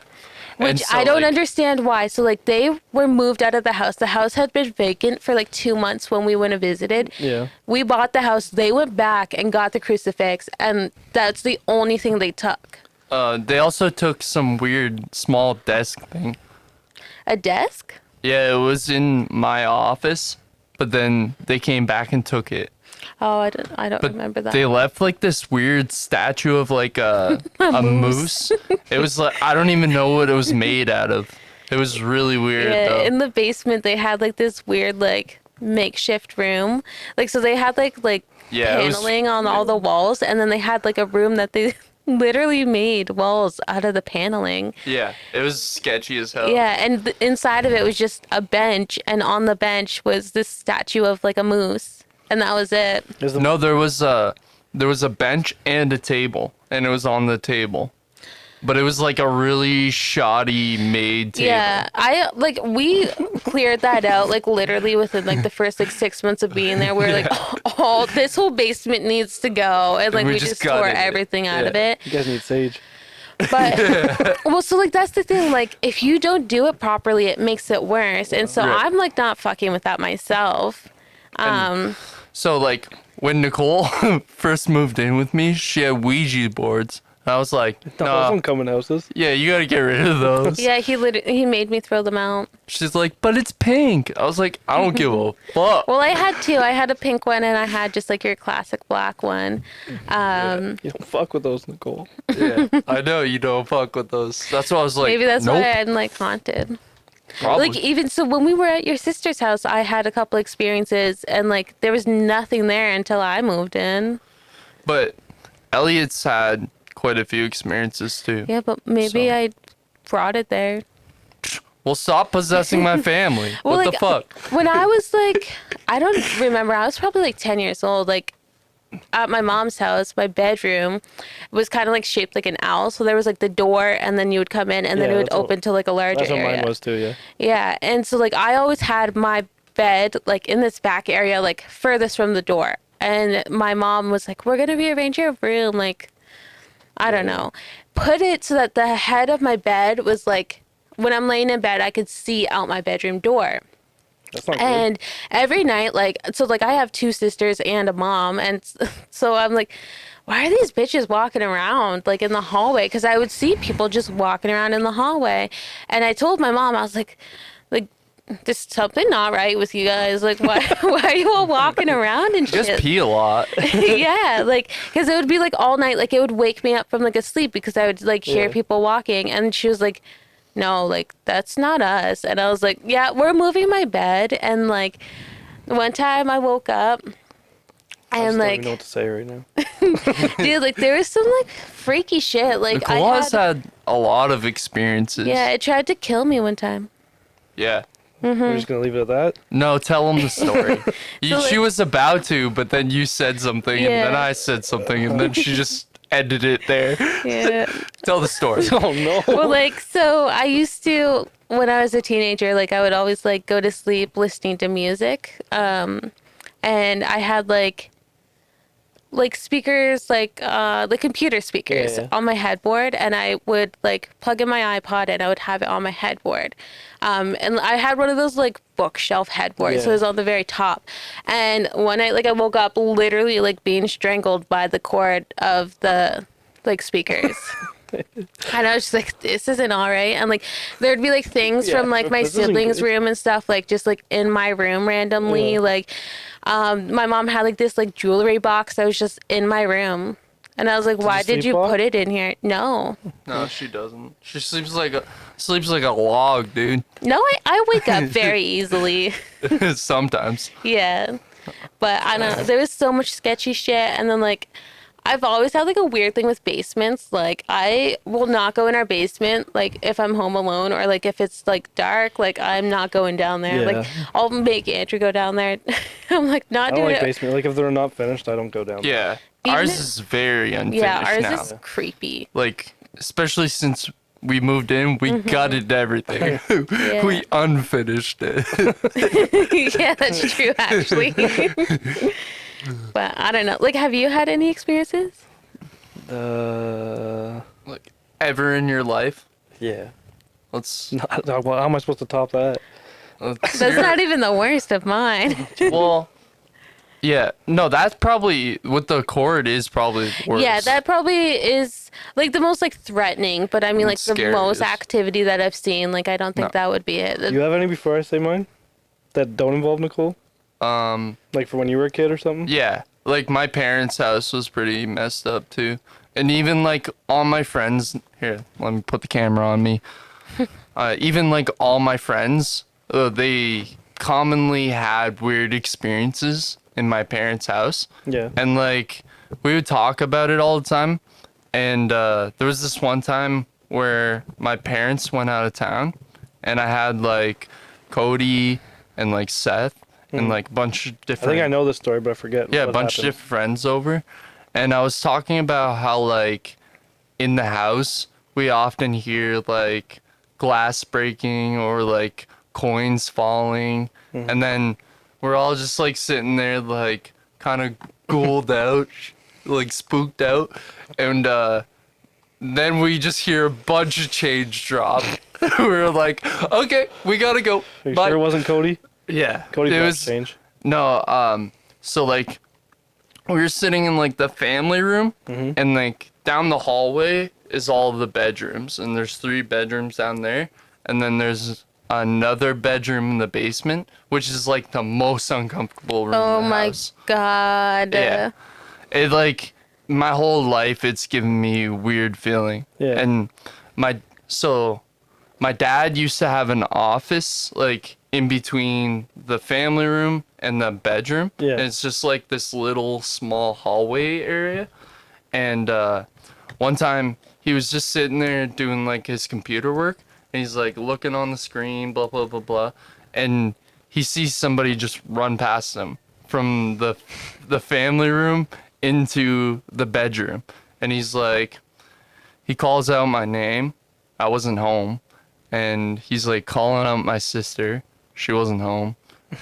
Which And so, I don't like, understand why. So like they were moved out of the house. The house had been vacant for like 2 months when we went and visited. Yeah. We bought the house. They went back and got the crucifix, and that's the only thing they took. They also took some weird small desk thing. A desk? Yeah, it was in my office, but then they came back and took it. Oh, I don't But remember that. they left like this weird statue of like a moose. It was like I don't even know what it was made out of. It was really weird Yeah, though. in the basement they had like this weird like makeshift room. Like so they had like Yeah, it was- paneling on all the walls, and then they had like a room that they literally made walls out of the paneling. Yeah, it was sketchy as hell. Yeah, and inside of it was just a bench, and on the bench was this statue of like a moose, and that was it. Is the, No, there was a bench and a table, and it was on the table. But it was like a really shoddy made table. Yeah, we cleared that out like literally within like the first like 6 months of being there. We're like, oh, this whole basement needs to go, and like We we just just tore gutted it. everything out of it. you guys need sage. But well, so like that's the thing. Like if you don't do it properly, it makes it worse. And so Right. I'm like not fucking with that myself. So like when Nicole first moved in with me, she had Ouija boards. And I was like, No, those nah, don't come in houses. yeah, you gotta get rid of those. Yeah, he made me throw them out. She's like, but it's pink. I was like, I don't give a fuck. Well, I had two. I had a pink one, and I had just like your classic black one. You don't fuck with those, Nicole. Yeah, I know you don't fuck with those. That's why I was like, Maybe that's nope. why I'm like haunted. Probably. Like even so, when we were at your sister's house, I had a couple experiences, and like there was nothing there until I moved in. But Elliot's had quite a few experiences too. Yeah, but maybe So. I brought it there. Well, stop possessing my family. Well, what like, the fuck? When I was like, I don't remember. I was probably like 10 years old. Like at my mom's house, my bedroom was kind of like shaped like an owl. So there was like the door, and then you would come in, and then Yeah, it would that's what- open to like a larger That's what area. mine was too, yeah. Yeah, and so like I always had my bed like in this back area, like furthest from the door. And my mom was like, "We're gonna rearrange your room, like, I don't know, put it so that the head of my bed was like when I'm laying in bed, I could see out my bedroom door." That's not good. And every night, like, so like I have two sisters and a mom, and so I'm like, why are these bitches walking around like in the hallway? Because I would see people just walking around in the hallway, and I told my mom, I was like, there's something not right with you guys. Like, why are you all walking around and Just shit? pee a lot. Yeah, like, because it would be like all night, like it would wake me up from like a sleep because I would like hear Yeah. people walking, and she was like, no, like that's not us. And I was like, yeah, we're moving my bed. And like one time I woke up I and just don't like even know what to say right now. dude, like there was some like freaky shit. Like Nicole I has had a lot of experiences. yeah, it tried to kill me one time. Yeah. We're just gonna leave it at that. No, tell him the story. So, She like- was about to, but then you said something, and then Yeah. I said something, and then she just ended it there. Yeah. Tell the story. Oh no. Well, like, so I used to, when I was a teenager, like, I would always, like, go to sleep listening to music. And I had, like speakers, like computer speakers Yeah. on my headboard. And I would, like, plug in my iPod, and I would have it on my headboard. And I had one of those, like, bookshelf headboards. So it Yeah. was on the very top. And one night, like, I woke up literally, like, being strangled by the cord of the, like, speakers. And I was just like, this isn't all right. And like, there'd be like things Yeah, from like my this isn't siblings' good. room and stuff, like just like in my room randomly. Yeah. Like, my mom had like this like jewelry box that was just in my room. And I was like, why did you sleepwalk? put it in here? No. No, she doesn't. She sleeps like a log, dude. No, I wake up very easily. Sometimes. Yeah. But I don't know. There was so much sketchy shit. And then like, I've always had like a weird thing with basements. Like I will not go in our basement like if I'm home alone, or like if it's like dark, like I'm not going down there. Yeah. Like I'll make Andrew go down there. I'm like I not don't doing like it. basement. Like if they're not finished, I don't go down. Yeah. Even Ours if- is very unfinished Yeah, ours now. is creepy. Like, especially since we moved in, we gutted everything. Yeah. We unfinished it. Yeah, that's true actually. But I don't know. Like, have you had any experiences? Like, ever in your life? Yeah. Let's. Well, how am I supposed to top that? let's That's not even the worst of mine. well, yeah. No, that's probably what the cord is. Probably the worst. Yeah, that probably is like the most like threatening, but I mean like the most Scariest. activity that I've seen, like I don't think No. that would be it. You have any before I say mine? That don't involve Nicole? Like for when you were a kid or something? Yeah, like my parents' house was pretty messed up too. And even like all my friends, here, let me put the camera on me. Even like all my friends, they commonly had weird experiences in my parents' house. Yeah. And like we would talk about it all the time. And there was this one time where my parents went out of town and I had like Cody and like Seth and like a bunch of I different. think I know this story, but I forget. Yeah, a what bunch of happened. different friends over. And I was talking about how, like, in the house, we often hear, like, glass breaking or, like, coins falling. And then we're all just, like, sitting there, like, kind of ghouled out, like, spooked out. And then we just hear a bunch of change drop. We're like, okay, we gotta go. Are you Bye. sure it wasn't Cody? Yeah. Cody it brought was change. No, so like we were sitting in like the family room and like down the hallway is all the bedrooms and there's 3 bedrooms down there and then there's another bedroom in the basement which is like the most uncomfortable room Oh in the my house. God. Yeah. It like my whole life it's given me a weird feeling. Yeah. And my dad used to have an office like in between the family room and the bedroom. Yeah. And it's just like this little small hallway area. And one time he was just sitting there doing like his computer work and he's like looking on the screen, blah blah blah blah. And he sees somebody just run past him from the family room into the bedroom. And he's like he calls out my name. I wasn't home. And he's like calling out my sister. She wasn't home.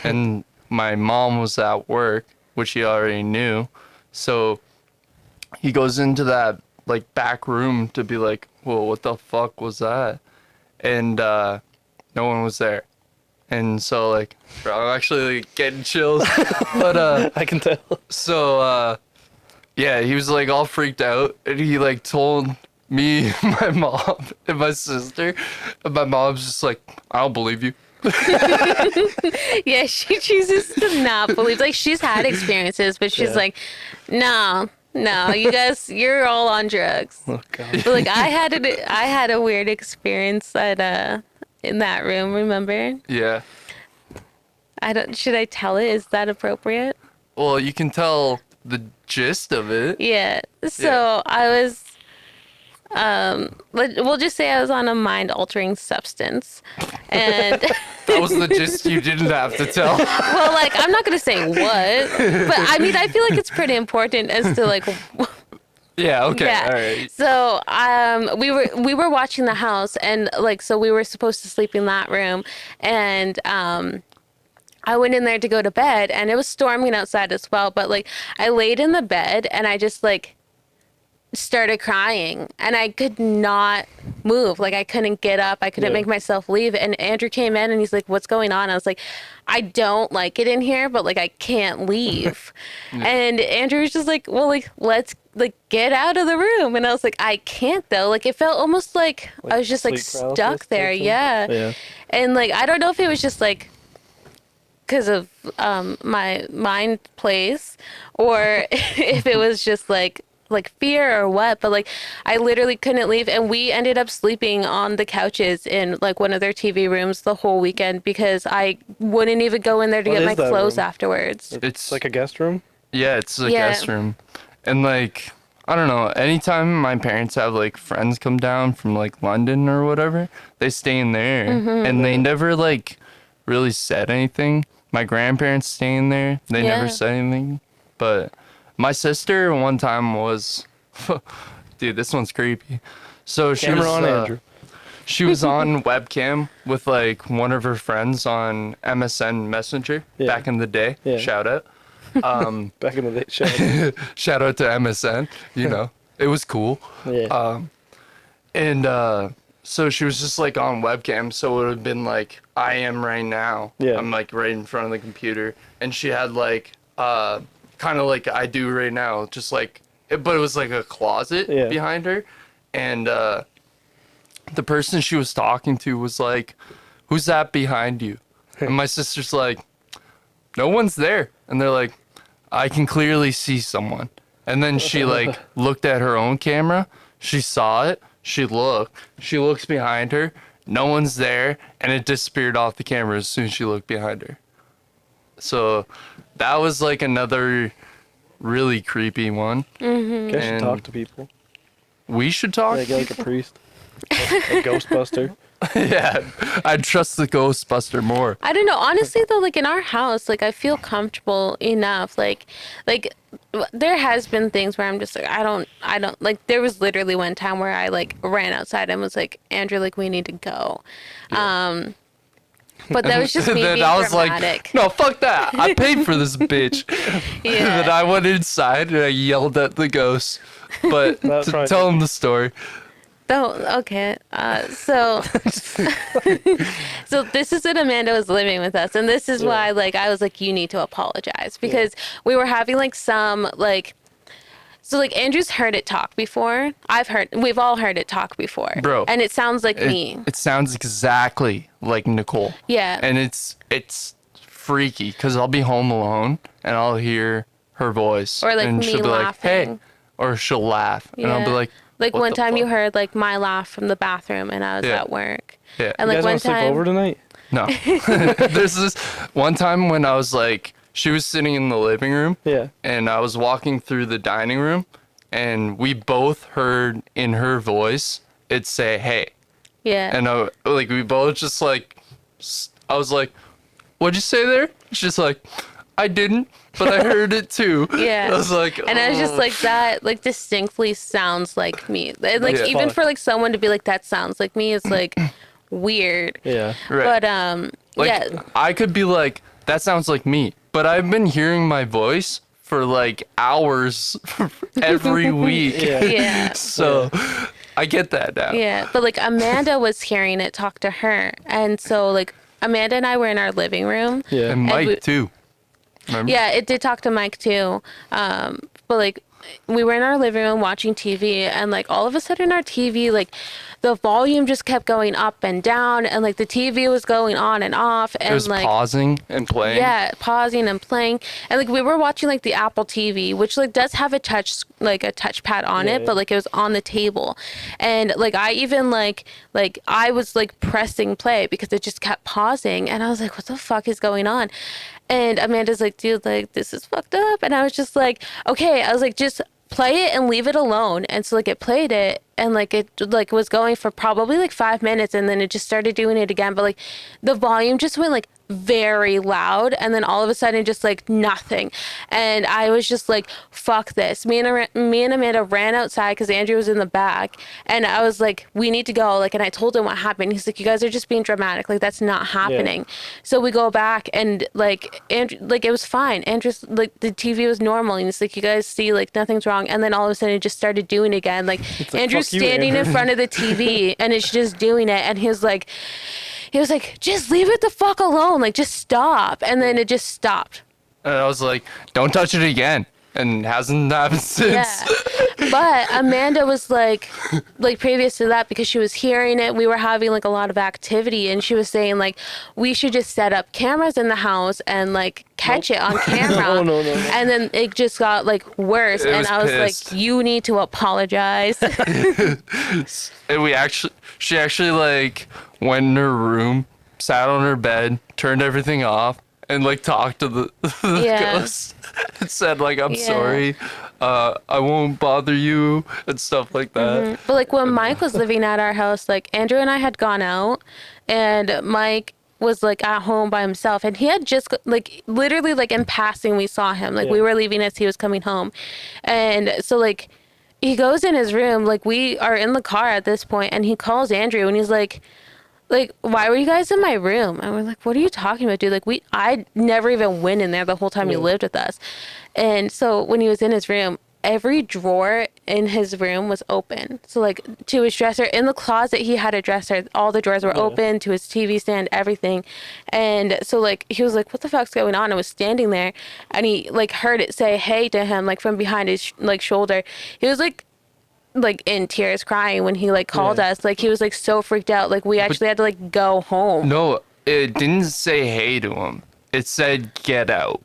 And my mom was at work, which he already knew. So he goes into that like back room to be like, whoa, what the fuck was that? And no one was there. And so like, bro, I'm actually like, getting chills. But I can tell. so yeah, he was like all freaked out and he like told me, my mom, and my sister. And my mom's just like, I don't believe you. Yeah, she chooses to not believe. Like, she's had experiences, but she's Yeah. like, no, you guys, you're all on drugs. Oh God. But like, I had a weird experience at in that room. Remember? Yeah. Should I tell it? Is that appropriate? Well, you can tell the gist of it. Yeah. So Yeah. I was. We'll just say I was on a mind-altering substance, and That was the gist you didn't have to tell. well, like, I'm not gonna say what, but I mean, I feel like it's pretty important as to like. Yeah, okay, Yeah. all right. So we were watching the house, and like, so we were supposed to sleep in that room, and I went in there to go to bed, and it was storming outside as well. But like, I laid in the bed, and I just like started crying, and I could not move. Like, I couldn't get up. I couldn't Yeah. make myself leave. And Andrew came in, and he's like, "What's going on?" I was like, "I don't like it in here, but like, I can't leave." And Andrew was just like, "Well, like, let's like get out of the room." And I was like, "I can't though." Like, it felt almost like I was just like sleep paralysis stuck type there. thing? Yeah. Yeah. And like, I don't know if it was just like because of my mind place, or if it was just like fear or what, but like, I literally couldn't leave, and we ended up sleeping on the couches in like one of their TV rooms the whole weekend because I wouldn't even go in there to What get is my that clothes room? afterwards. It's like a guest room. Yeah, it's a Yeah. guest room. And like, I don't know, anytime my parents have like friends come down from like London or whatever, they stay in there. And they never like really said anything. My grandparents stay in there. They Yeah. never said anything. But my sister one time was dude, this one's creepy. So she Camera was on, Andrew. she was on webcam with like one of her friends on MSN Messenger Yeah. back in the day. Yeah. Shout out. Back in the day. Show. Shout out to MSN, you know. It was cool. Yeah. And so she was just like on webcam, so it would have been like I am right now. Yeah. I'm like right in front of the computer. And she had like kind of like I do right now, just like but it was like a closet Yeah. behind her. And the person she was talking to was like, "Who's that behind you?" And my sister's like, no one's there. And they're like, I can clearly see someone. And then she like looked at her own camera. She saw it. She looks behind her. No one's there. And it disappeared off the camera as soon as she looked behind her. So that was like another really creepy one. Mm-hmm. Guess you And talk to people. we should talk. Yeah, get like a priest, a Ghostbuster. Yeah, I'd trust the Ghostbuster more. I don't know. Honestly, though, like in our house, like I feel comfortable enough. Like there has been things where I'm just like, I don't like. There was literally one time where I like ran outside and was like, Andrew, like we need to go. But that was just me Then being I was dramatic. like, no, fuck that. I paid for this bitch. Yeah. Then I went inside and I yelled at the ghost. But That's to right. tell him the story. Oh, okay. So, so this is when Amanda was living with us, and this is why, like, I was like, you need to apologize because we were having like some like, so like Andrew's heard it talk before. We've all heard it talk before, Bro, and it sounds like me. It sounds exactly like Nicole. Yeah. And it's freaky because I'll be home alone and I'll hear her voice. Or, like, and me she'll be like, hey. laughing. Or she'll laugh. And I'll be Yeah. like, Like what one the time you fuck? heard like my laugh from the bathroom, and I was Yeah. at work. Yeah. And You like guys one want to sleep time, over tonight? No. There's this one time when I was like, she was sitting in the living room. Yeah. And I was walking through the dining room and we both heard in her voice it say, hey. yeah, And like we both just like, I was like, what'd you say there? She's like, I didn't, but I heard it too. Yeah. I was like, and I was just "Oh." like, that like distinctly sounds like me. And, like Yeah. even Fuck. for like someone to be like that sounds like me is like weird. Yeah. Right. But Like, yeah, I could be like, that sounds like me, but I've been hearing my voice for like hours every week. Yeah. yeah. So I get that now. Yeah, but like Amanda was hearing it talk to her, and so like Amanda and I were in our living room. Yeah. And Mike we- too. Remember? Yeah, it did talk to Mike too. But like we were in our living room watching TV, and like all of a sudden our TV, like the volume just kept going up and down, and like the TV was going on and off, and It was like pausing and playing. yeah, pausing and playing. And like we were watching like the Apple TV, which like does have a touchpad on Yeah, it, but like it was on the table. And like I even like I was like pressing play because it just kept pausing, and I was like, what the fuck is going on? And Amanda's like, dude, like this is fucked up. And I was just like, okay. I was like, just play it and leave it alone. And so like it played it, and like it like was going for probably like 5 minutes, and then it just started doing it again. But like the volume just went like very loud, and then all of a sudden just like nothing. And I was just like, fuck this. Me and Amanda ran outside because Andrew was in the back, and I was like, we need to go. Like, and I told him what happened. He's like, you guys are just being dramatic. Like that's not happening. So we go back, and like Andrew, like it was fine. Andrew's like the TV was normal, and he's like, you guys see, like nothing's wrong. And then all of a sudden it just started doing it again. Like like, Andrew's "Fuck you, standing Andrew." in front of the TV, and it's just doing it. And he was like, just leave it the fuck alone. Like just stop. And then it just stopped. And I was like, don't touch it again. And hasn't happened since. Yeah. But Amanda was like previous to that, because she was hearing it, we were having like a lot of activity, and she was saying like we should just set up cameras in the house and like catch it on camera. No. And then it just got like worse, It and was I was pissed. like, you need to apologize. And she actually like went in her room, sat on her bed, turned everything off, and like talked to the Yeah. ghost and said like, I'm Yeah. sorry, I won't bother you and stuff like that. But like when Mike was living at our house, like Andrew and I had gone out, and Mike was like at home by himself, and he had just like literally like in passing we saw him, like we Yeah. were leaving as he was coming home. And so like he goes in his room, like we are in the car at this point, and he calls Andrew, and he's like, why were you guys in my room? And we're like, what are you talking about, dude? Like I never even went in there the whole time you lived with us. And so when he was in his room, every drawer in his room was open. So like to his dresser, in the closet he had a dresser, all the drawers were open, to his TV stand, everything. And so like he was like, what the fuck's going on? I was standing there, and he like heard it say hey to him, like from behind his like shoulder. He was like in tears, crying when he like called Yeah. us. Like he was like so freaked out, like we actually had to like go home. No, it didn't say hey to him. it said "get out."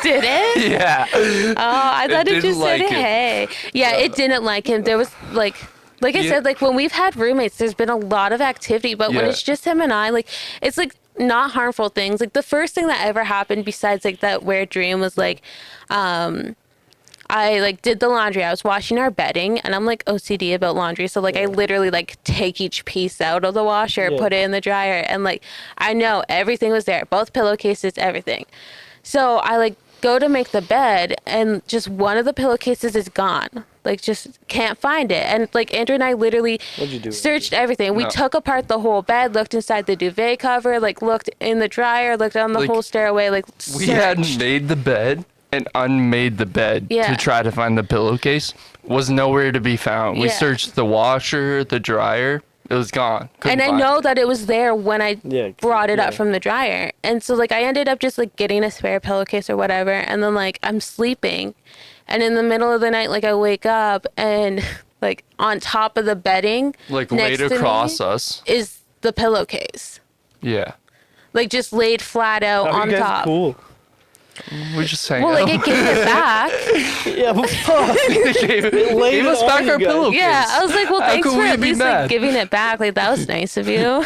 Did it? Yeah. Oh, I thought it didn't just said like him. hey. Yeah, it didn't like him. There was like I Yeah. said, like when we've had roommates, there's been a lot of activity, but when Yeah. it's just him and I, like it's like not harmful things. Like the first thing that ever happened besides like that weird dream was like I like did the laundry. I was washing our bedding and I'm like OCD about laundry. So like I literally like take each piece out of the washer, Yeah. put it in the dryer, and like I know everything was there, both pillowcases, everything. So I like go to make the bed and just one of the pillowcases is gone. Like just can't find it. And like Andrew and I literally What'd you do, searched everything. We No. took apart the whole bed, looked inside the duvet cover, like looked in the dryer, looked on the Like, whole stairway, like We had searched. made the bed and unmade the bed Yeah. to try to find the pillowcase. Was nowhere to be found. We Yeah. searched the washer, the dryer. It was gone. Couldn't And I find know it. that it was there when I Yeah, 'cause brought it up yeah. from the dryer. And so like I ended up just like getting a spare pillowcase or whatever, and then like I'm sleeping and in the middle of the night like I wake up and like on top of the bedding like next laid to me across us. is the pillowcase. Yeah. Like just laid flat out How are on you guys top. cool? We just hang Well, out. like it gave it back. Yeah, but fuck. gave laid us it back on our you guys. pillowcase. Yeah, I was like, well, How thanks could for we at be least mad? like giving it back. Like that was nice of you.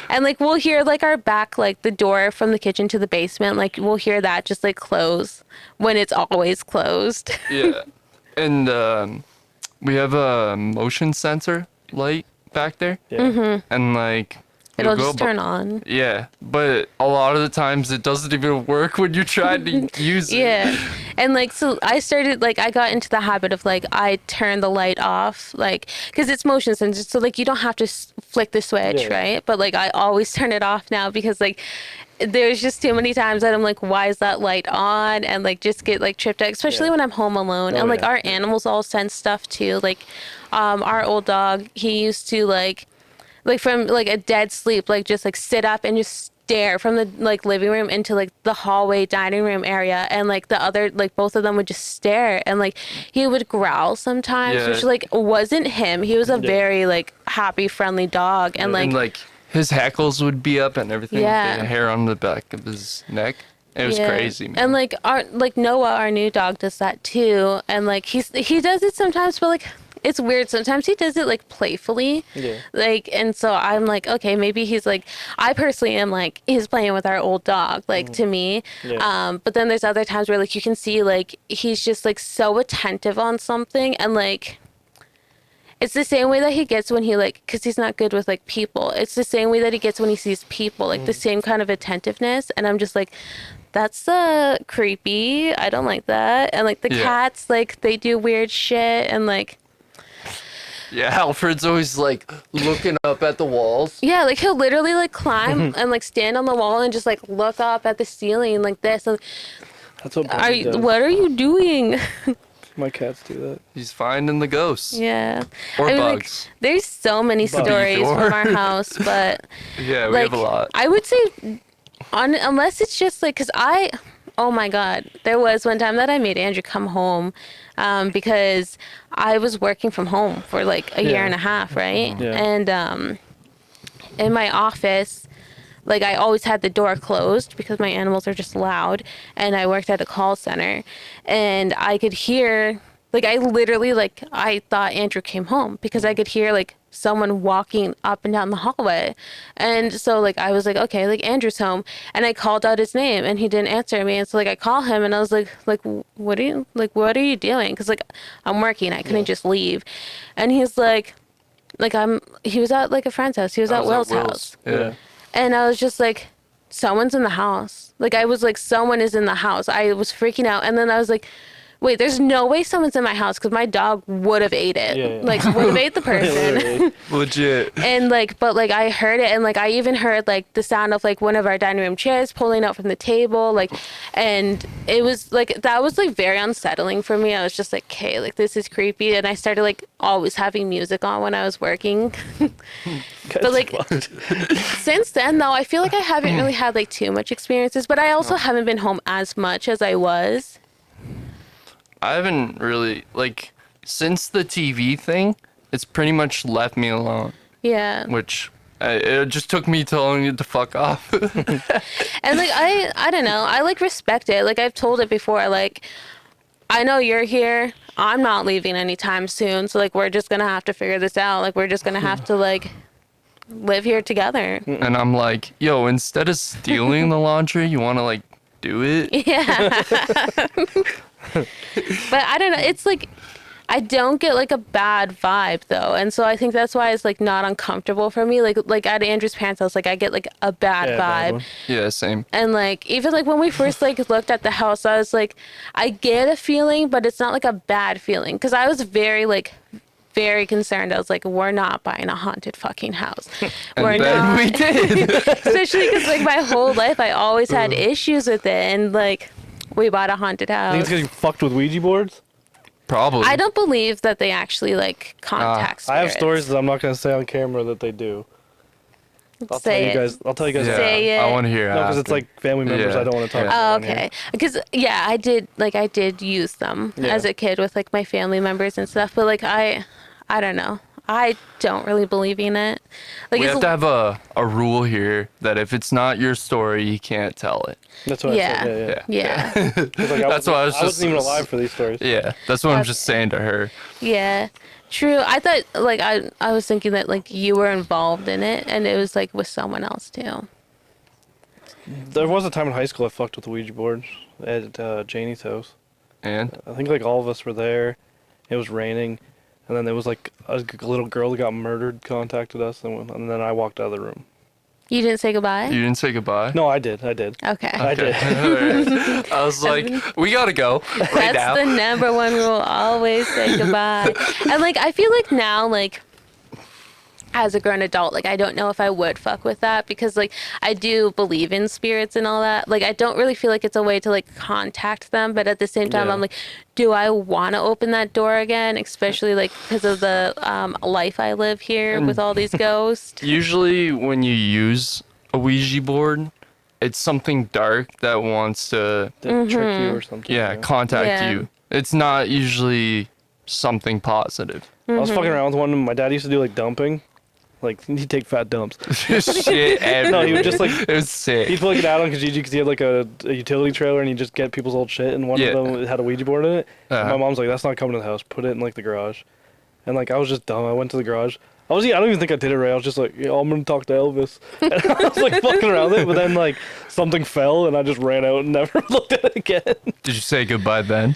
And like we'll hear like our back, like the door from the kitchen to the basement, like we'll hear that just like close when it's always closed. Yeah. And we have a motion sensor light back there. Yeah. And like It'll we'll just go turn on. Yeah, but a lot of the times it doesn't even work when you try to use it. Yeah. And like, so I started, like, I got into the habit of like, I turn the light off, like, because it's motion sensor. So like, you don't have to flick the switch, Yeah. right? But like, I always turn it off now because like, there's just too many times that I'm like, why is that light on? And like, just get like tripped out, especially Yeah. when I'm home alone. Oh, And like, yeah. our animals all sense stuff too. Like, our old dog, he used to like from like a dead sleep, like just like sit up and just stare from the like living room into like the hallway dining room area, and like the other like both of them would just stare, and like he would growl sometimes, Yeah. which like wasn't him. He was a very like happy, friendly dog, and And like his hackles would be up and everything. Yeah. The hair on the back of his neck. It was yeah. crazy, man. And like our like Noah, our new dog, does that too, and like he does it sometimes, but like it's weird. Sometimes he does it like playfully. Yeah. Like, and so I'm like, okay, maybe he's like, I personally am like, he's playing with our old dog, like to me. Yeah. But then there's other times where like you can see like he's just like so attentive on something, and like it's the same way that he gets when he like, because he's not good with like people. It's the same way that he gets when he sees people, like the same kind of attentiveness. And I'm just like, that's creepy. I don't like that. And like the Yeah. cats, like they do weird shit, and like. Yeah, Alfred's always like looking up at the walls. Yeah, like he'll literally like climb and like stand on the wall and just like look up at the ceiling like this. And, That's what are Buddy you, does. what are you doing? My cats do that. He's finding the ghosts. Yeah. Or I mean, like, bugs. there's so many Bugs. stories Door. from our house, but Yeah, we like have a lot. I would say unless it's just like, cause oh my God, there was one time that I made Andrew come home because I was working from home for like a year Yeah. and a half, right? Yeah. And in my office, like I always had the door closed because my animals are just loud, and I worked at a call center, and I could hear, like I literally, like I thought Andrew came home because I could hear like someone walking up and down the hallway. And so like I was like, okay, like Andrew's home, and I called out his name and he didn't answer me. And so like I call him and I was like what are you doing? Because like I'm working, I couldn't just leave. And he's like he was at like a friend's house, he was at Will's house. Yeah. And I was just like, someone's in the house. Like, I was like, someone is in the house. I was freaking out. And then I was like, wait, there's no way someone's in my house because my dog would have ate it. Yeah, yeah. Like, would have ate the person. Literally. Legit. And like, but like, I heard it. And like, I even heard like the sound of like one of our dining room chairs pulling out from the table. Like, and it was like, that was like very unsettling for me. I was just like, okay, like, this is creepy. And I started like always having music on when I was working. But like since then though, I feel like I haven't really had like too much experiences, but I also haven't been home as much as I was. I haven't really, like, since the TV thing, it's pretty much left me alone, Yeah. which It just took me telling you to fuck off. And like I don't know, I like respect it. Like I've told it before, like I know you're here. I'm not leaving anytime soon. So like we're just gonna have to figure this out. Like we're just gonna have to like live here together. And I'm like, yo, instead of stealing the laundry, you want to like do it? Yeah. But I don't know. It's like I don't get like a bad vibe though, and so I think that's why it's like not uncomfortable for me. Like at Andrew's parents' house, like I get like a bad Yeah, bad vibe. one. Yeah, same. And like even like when we first like looked at the house, I was like, I get a feeling, but it's not like a bad feeling because I was very concerned. I was like, we're not buying a haunted fucking house. And We're then not. we did. Especially because like my whole life I always had issues with it, and like we bought a haunted I think it's house. because you fucked with Ouija boards. Probably. I don't believe that they actually like contact spirits. I have stories that I'm not going to say on camera that they do. I'll tell Say you it. guys. I'll tell you guys. Yeah, Say I it. want to hear. No, because it's after. like family members. Yeah, I don't want to talk yeah. about. Oh, on here. okay. Because yeah, I did use them Yeah. as a kid with like my family members and stuff. But like I don't know. I don't really believe in it. Like We it's have to have a rule here that if it's not your story, you can't tell it. That's what Yeah. I said. Yeah, yeah. yeah. 'Cause, like, That's why I was I just- wasn't even alive for these stories. Yeah, that's what I'm just saying to her. Yeah. True. I thought like I was thinking that like you were involved in it and it was like with someone else too. There was a time in high school I fucked with the Ouija board at Janie's house. And I think like all of us were there. It was raining, and then there was like a little girl that got murdered contacted us, and then I walked out of the room. You didn't say goodbye? you didn't say goodbye? No, I did. I did. Okay. I did. Alright. I was like, we gotta go right That's now. the number one rule. Always say goodbye. And like I feel like now like as a grown adult, like I don't know if I would fuck with that because like I do believe in spirits and all that. Like I don't really feel like it's a way to like contact them, but at the same time Yeah. I'm like, do I want to open that door again, especially like because of the life I live here with all these ghosts? Usually when you use a Ouija board, it's something dark that wants to, Did trick you or something. yeah, contact Yeah. you. It's not usually something positive. I was fucking around with one. My dad used to do like dumping. Like he'd take fat dumps. Shit everywhere. No, he would just like It was sick. he'd put like an ad on Kijiji because he had like a utility trailer and he'd just get people's old shit, and one Yeah. of them had a Ouija board in it. And Uh-huh. my mom's like, "That's not coming to the house. Put it in like the garage." And like I was just dumb. I went to the garage. I don't even think I did it right. I was just like, "Yeah, I'm gonna talk to Elvis." And I was like fucking around with it, but then like something fell and I just ran out and never looked at it again. Did you say goodbye then?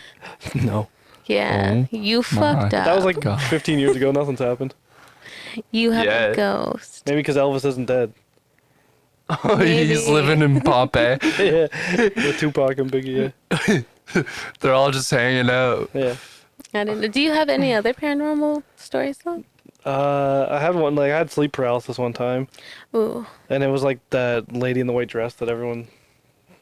No, Yeah, you fucked up. that was like God. 15 years ago. Nothing's happened. you have Yeah. a ghost. Maybe because Elvis isn't dead. Oh, he's Maybe. living in Pompeii. Yeah, with Tupac and Biggie. Yeah, They're all just hanging out. yeah. I didn't know. Do you have any other paranormal stories though? I had one. Like I had sleep paralysis one time. Ooh. And it was like that lady in the white dress that everyone,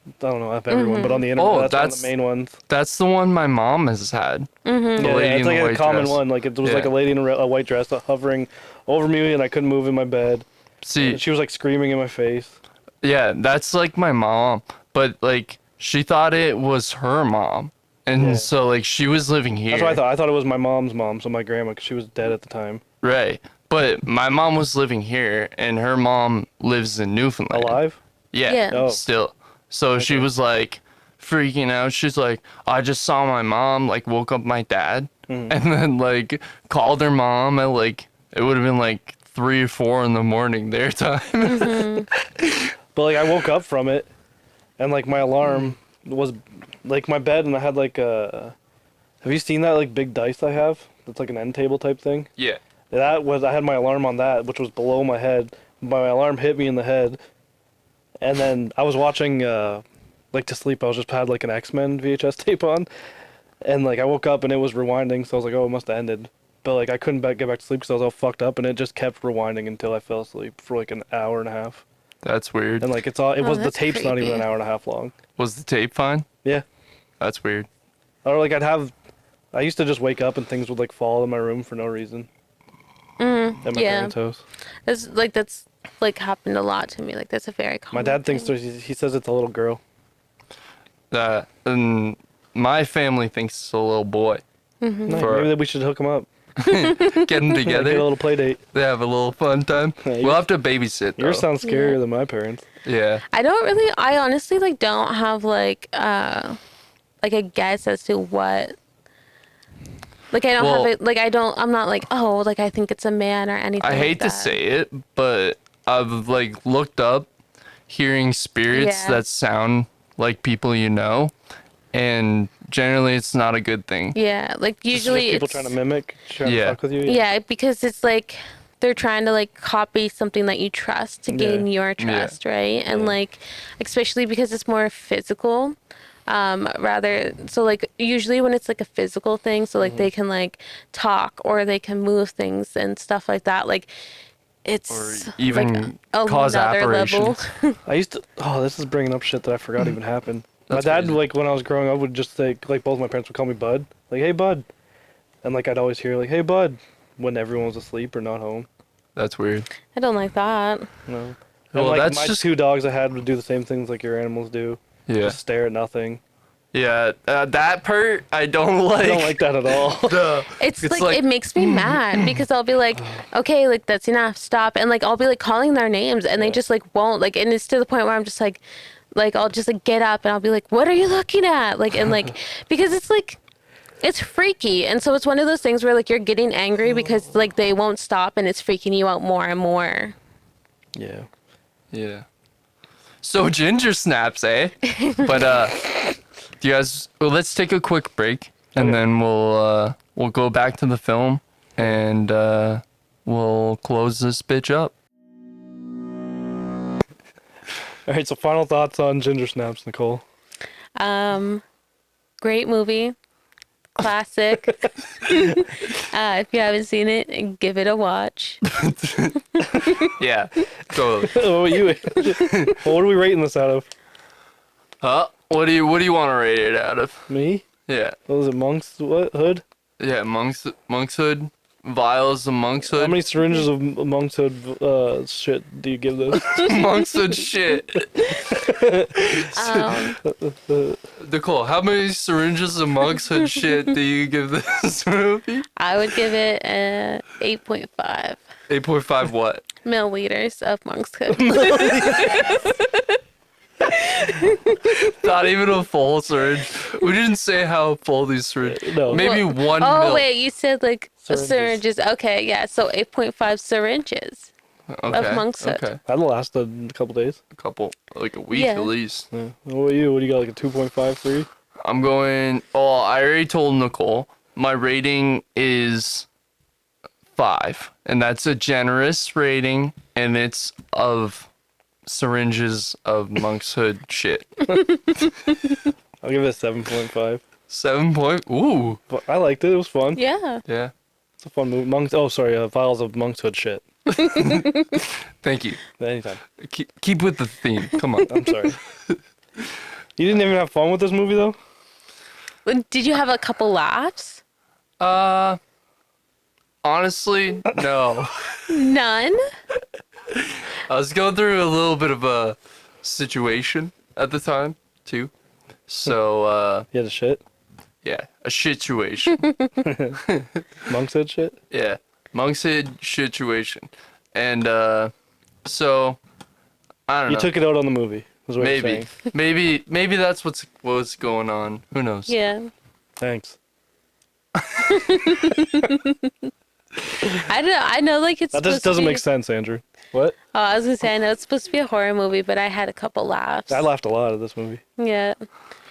I don't know if everyone, but on the internet, Oh, that's, one of that's- the main ones. That's the one my mom has had. Mm-hmm. The Yeah, lady it's in like the a white common dress. one. Like it was like a Yeah. lady in a white dress hovering over me, and I couldn't move in my bed. See, And she was like screaming in my face. yeah, that's like my mom, but like she thought it was her mom, and Yeah. so like she was living here. That's what I thought. I thought it was my mom's mom, so my grandma, because she was dead at the time. Right, but my mom was living here, and her mom lives in Newfoundland. Alive? Yeah, Yeah. Oh. still. So she was like freaking out. She's like, I just saw my mom, like woke up my dad, Mm-hmm. and then like called her mom at like it would have been like 3 or 4 in the morning their time. But like I woke up from it, and like my alarm was like my bed, and I had like a. Have you seen that like big dice I have? That's like an end table type thing. Yeah. That was I had my alarm on that, which was below my head. My alarm hit me in the head, and then I was watching like to sleep. I was just had like an X-Men VHS tape on, and like I woke up and it was rewinding. So I was like, oh, it must have ended. But like I couldn't get back to sleep because I was all fucked up, and it just kept rewinding until I fell asleep for like an hour and a half. That's weird. And like it was the that's tape's not even creepy. an hour and a half long. Was the tape fine? Yeah. That's weird. Or like I used to just wake up and things would like fall in my room for no reason. At my yeah. parents' house. That's like happened a lot to me. Like that's a very common My dad thinks thing. he says it's a little girl. And my family thinks it's a little boy. Nice. For- Maybe we should hook him up. Get them Get a together. little play date. They have a little fun time. Yeah, We'll have to babysit though. Yours sounds scarier Yeah. than my parents. Yeah. I honestly like don't have like a guess as to what. Like I don't Well- have it. Like I'm not like, oh, like I think it's a man or anything. I like hate to that. say it, but I've like looked up hearing spirits Yeah. that sound like people you know, and generally it's not a good thing. Yeah, like Just usually people it's trying to mimic, trying Yeah. to fuck with you. yeah, because it's like they're trying to like copy something that you trust to gain Yeah. your trust, right? And Yeah. like especially because it's more physical. Rather so like usually when it's like a physical thing, so like they can like talk or they can move things and stuff like that, like it's Or even like a cause another level. apparitions. I used to. Oh, this is bringing up shit that I forgot even happened. That's my dad, crazy. like when I was growing up, would just say, like both my parents would call me Bud, like hey Bud, and like I'd always hear like hey Bud when everyone was asleep or not home. That's weird. I don't like that. No. And Well, like that's my just 2 dogs I had would do the same things like your animals do. yeah, Just stare at nothing. yeah. That part I don't like. I don't like that at all. It's, It's like, like- it makes me mad because I'll be like, okay, like that's enough, stop, and like I'll be like calling their names and they just like won't, like, and it's to the point where I'm just like I'll just like get up and I'll be like, what are you looking at, like, and like because it's like it's freaky, and so it's one of those things where like you're getting angry because like they won't stop and it's freaking you out more and more. Yeah. Yeah. So ginger snaps, eh? But do you guys? Well, let's take a quick break, and Okay. then we'll go back to the film, and we'll close this bitch up. All right. So final thoughts on Ginger Snaps, Nicole. Great movie, classic. If you haven't seen it, give it a watch. Yeah. Totally. What about you? Well, what are we rating this out of? Huh? What do you want to rate it out of? Me? Yeah. What was it? Monks? What? Hood? Yeah. Monkshood. Vials of How monkshood. many syringes of monkshood shit do you give this? Monkshood shit. Nicole, how many syringes of monkshood shit do you give this movie? I would give it a 8.5 8.5 what? milliliters of monkshood. Not even a full syringe. We didn't say how full these syringes. No. Maybe Well, one Oh mil. wait, you said like Syringes. syringes. Okay, yeah. So 8.5 syringes. Okay. monkshood. Okay. That'll last a couple days. A couple, like a week Yeah. at least. Yeah. What about you? What do you got? Like a 2.5, 3? I'm going. Oh, I already told Nicole. My rating is 5, and that's a generous rating, and it's of syringes of monkshood shit. I'll give it a 7.5. 7 point. Ooh. But I liked it. It was fun. Yeah. Yeah. It's a fun movie. Vials of monkshood shit. Thank you. Anytime. Keep with the theme. Come on. I'm sorry. You didn't even have fun with this movie though? Did you have a couple laughs? Honestly, no. None. I was going through a little bit of a situation at the time, too. So, You had a shit? yeah, a situation. Monkshood shit? Yeah, monkshood situation. And, so, I don't You know. took it out on the movie. Was what you're Maybe. saying. Maybe that's what's going on. Who knows? Yeah. Thanks. I don't know. I know like it's That supposed just doesn't to be, make sense, Andrew. What? Oh, I was gonna say I know it's supposed to be a horror movie, but I had a couple laughs. I laughed a lot at this movie. Yeah.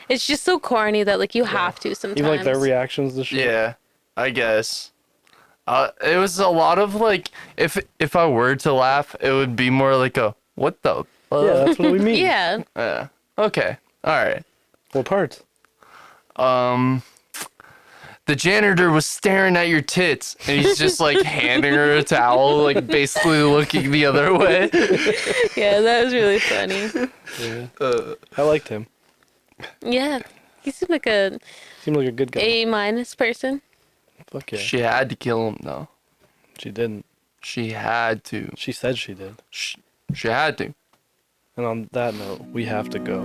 It's just so corny that like you have to sometimes. Even like their reactions to shit. Yeah, I guess. It was a lot of like, if I were to laugh, it would be more like a, what the fuck? Yeah, that's what we mean. Yeah. Yeah. Okay. All right. What parts? The janitor was staring at your tits, and he's just like handing her a towel, like basically looking the other way. Yeah, that was really funny. Yeah. I liked him. Yeah. He seemed like a Seemed like a good guy. A- person. Fuck yeah. She had to kill him, though. She didn't. She had to. She said she did. She had to. And on that note, we have to go.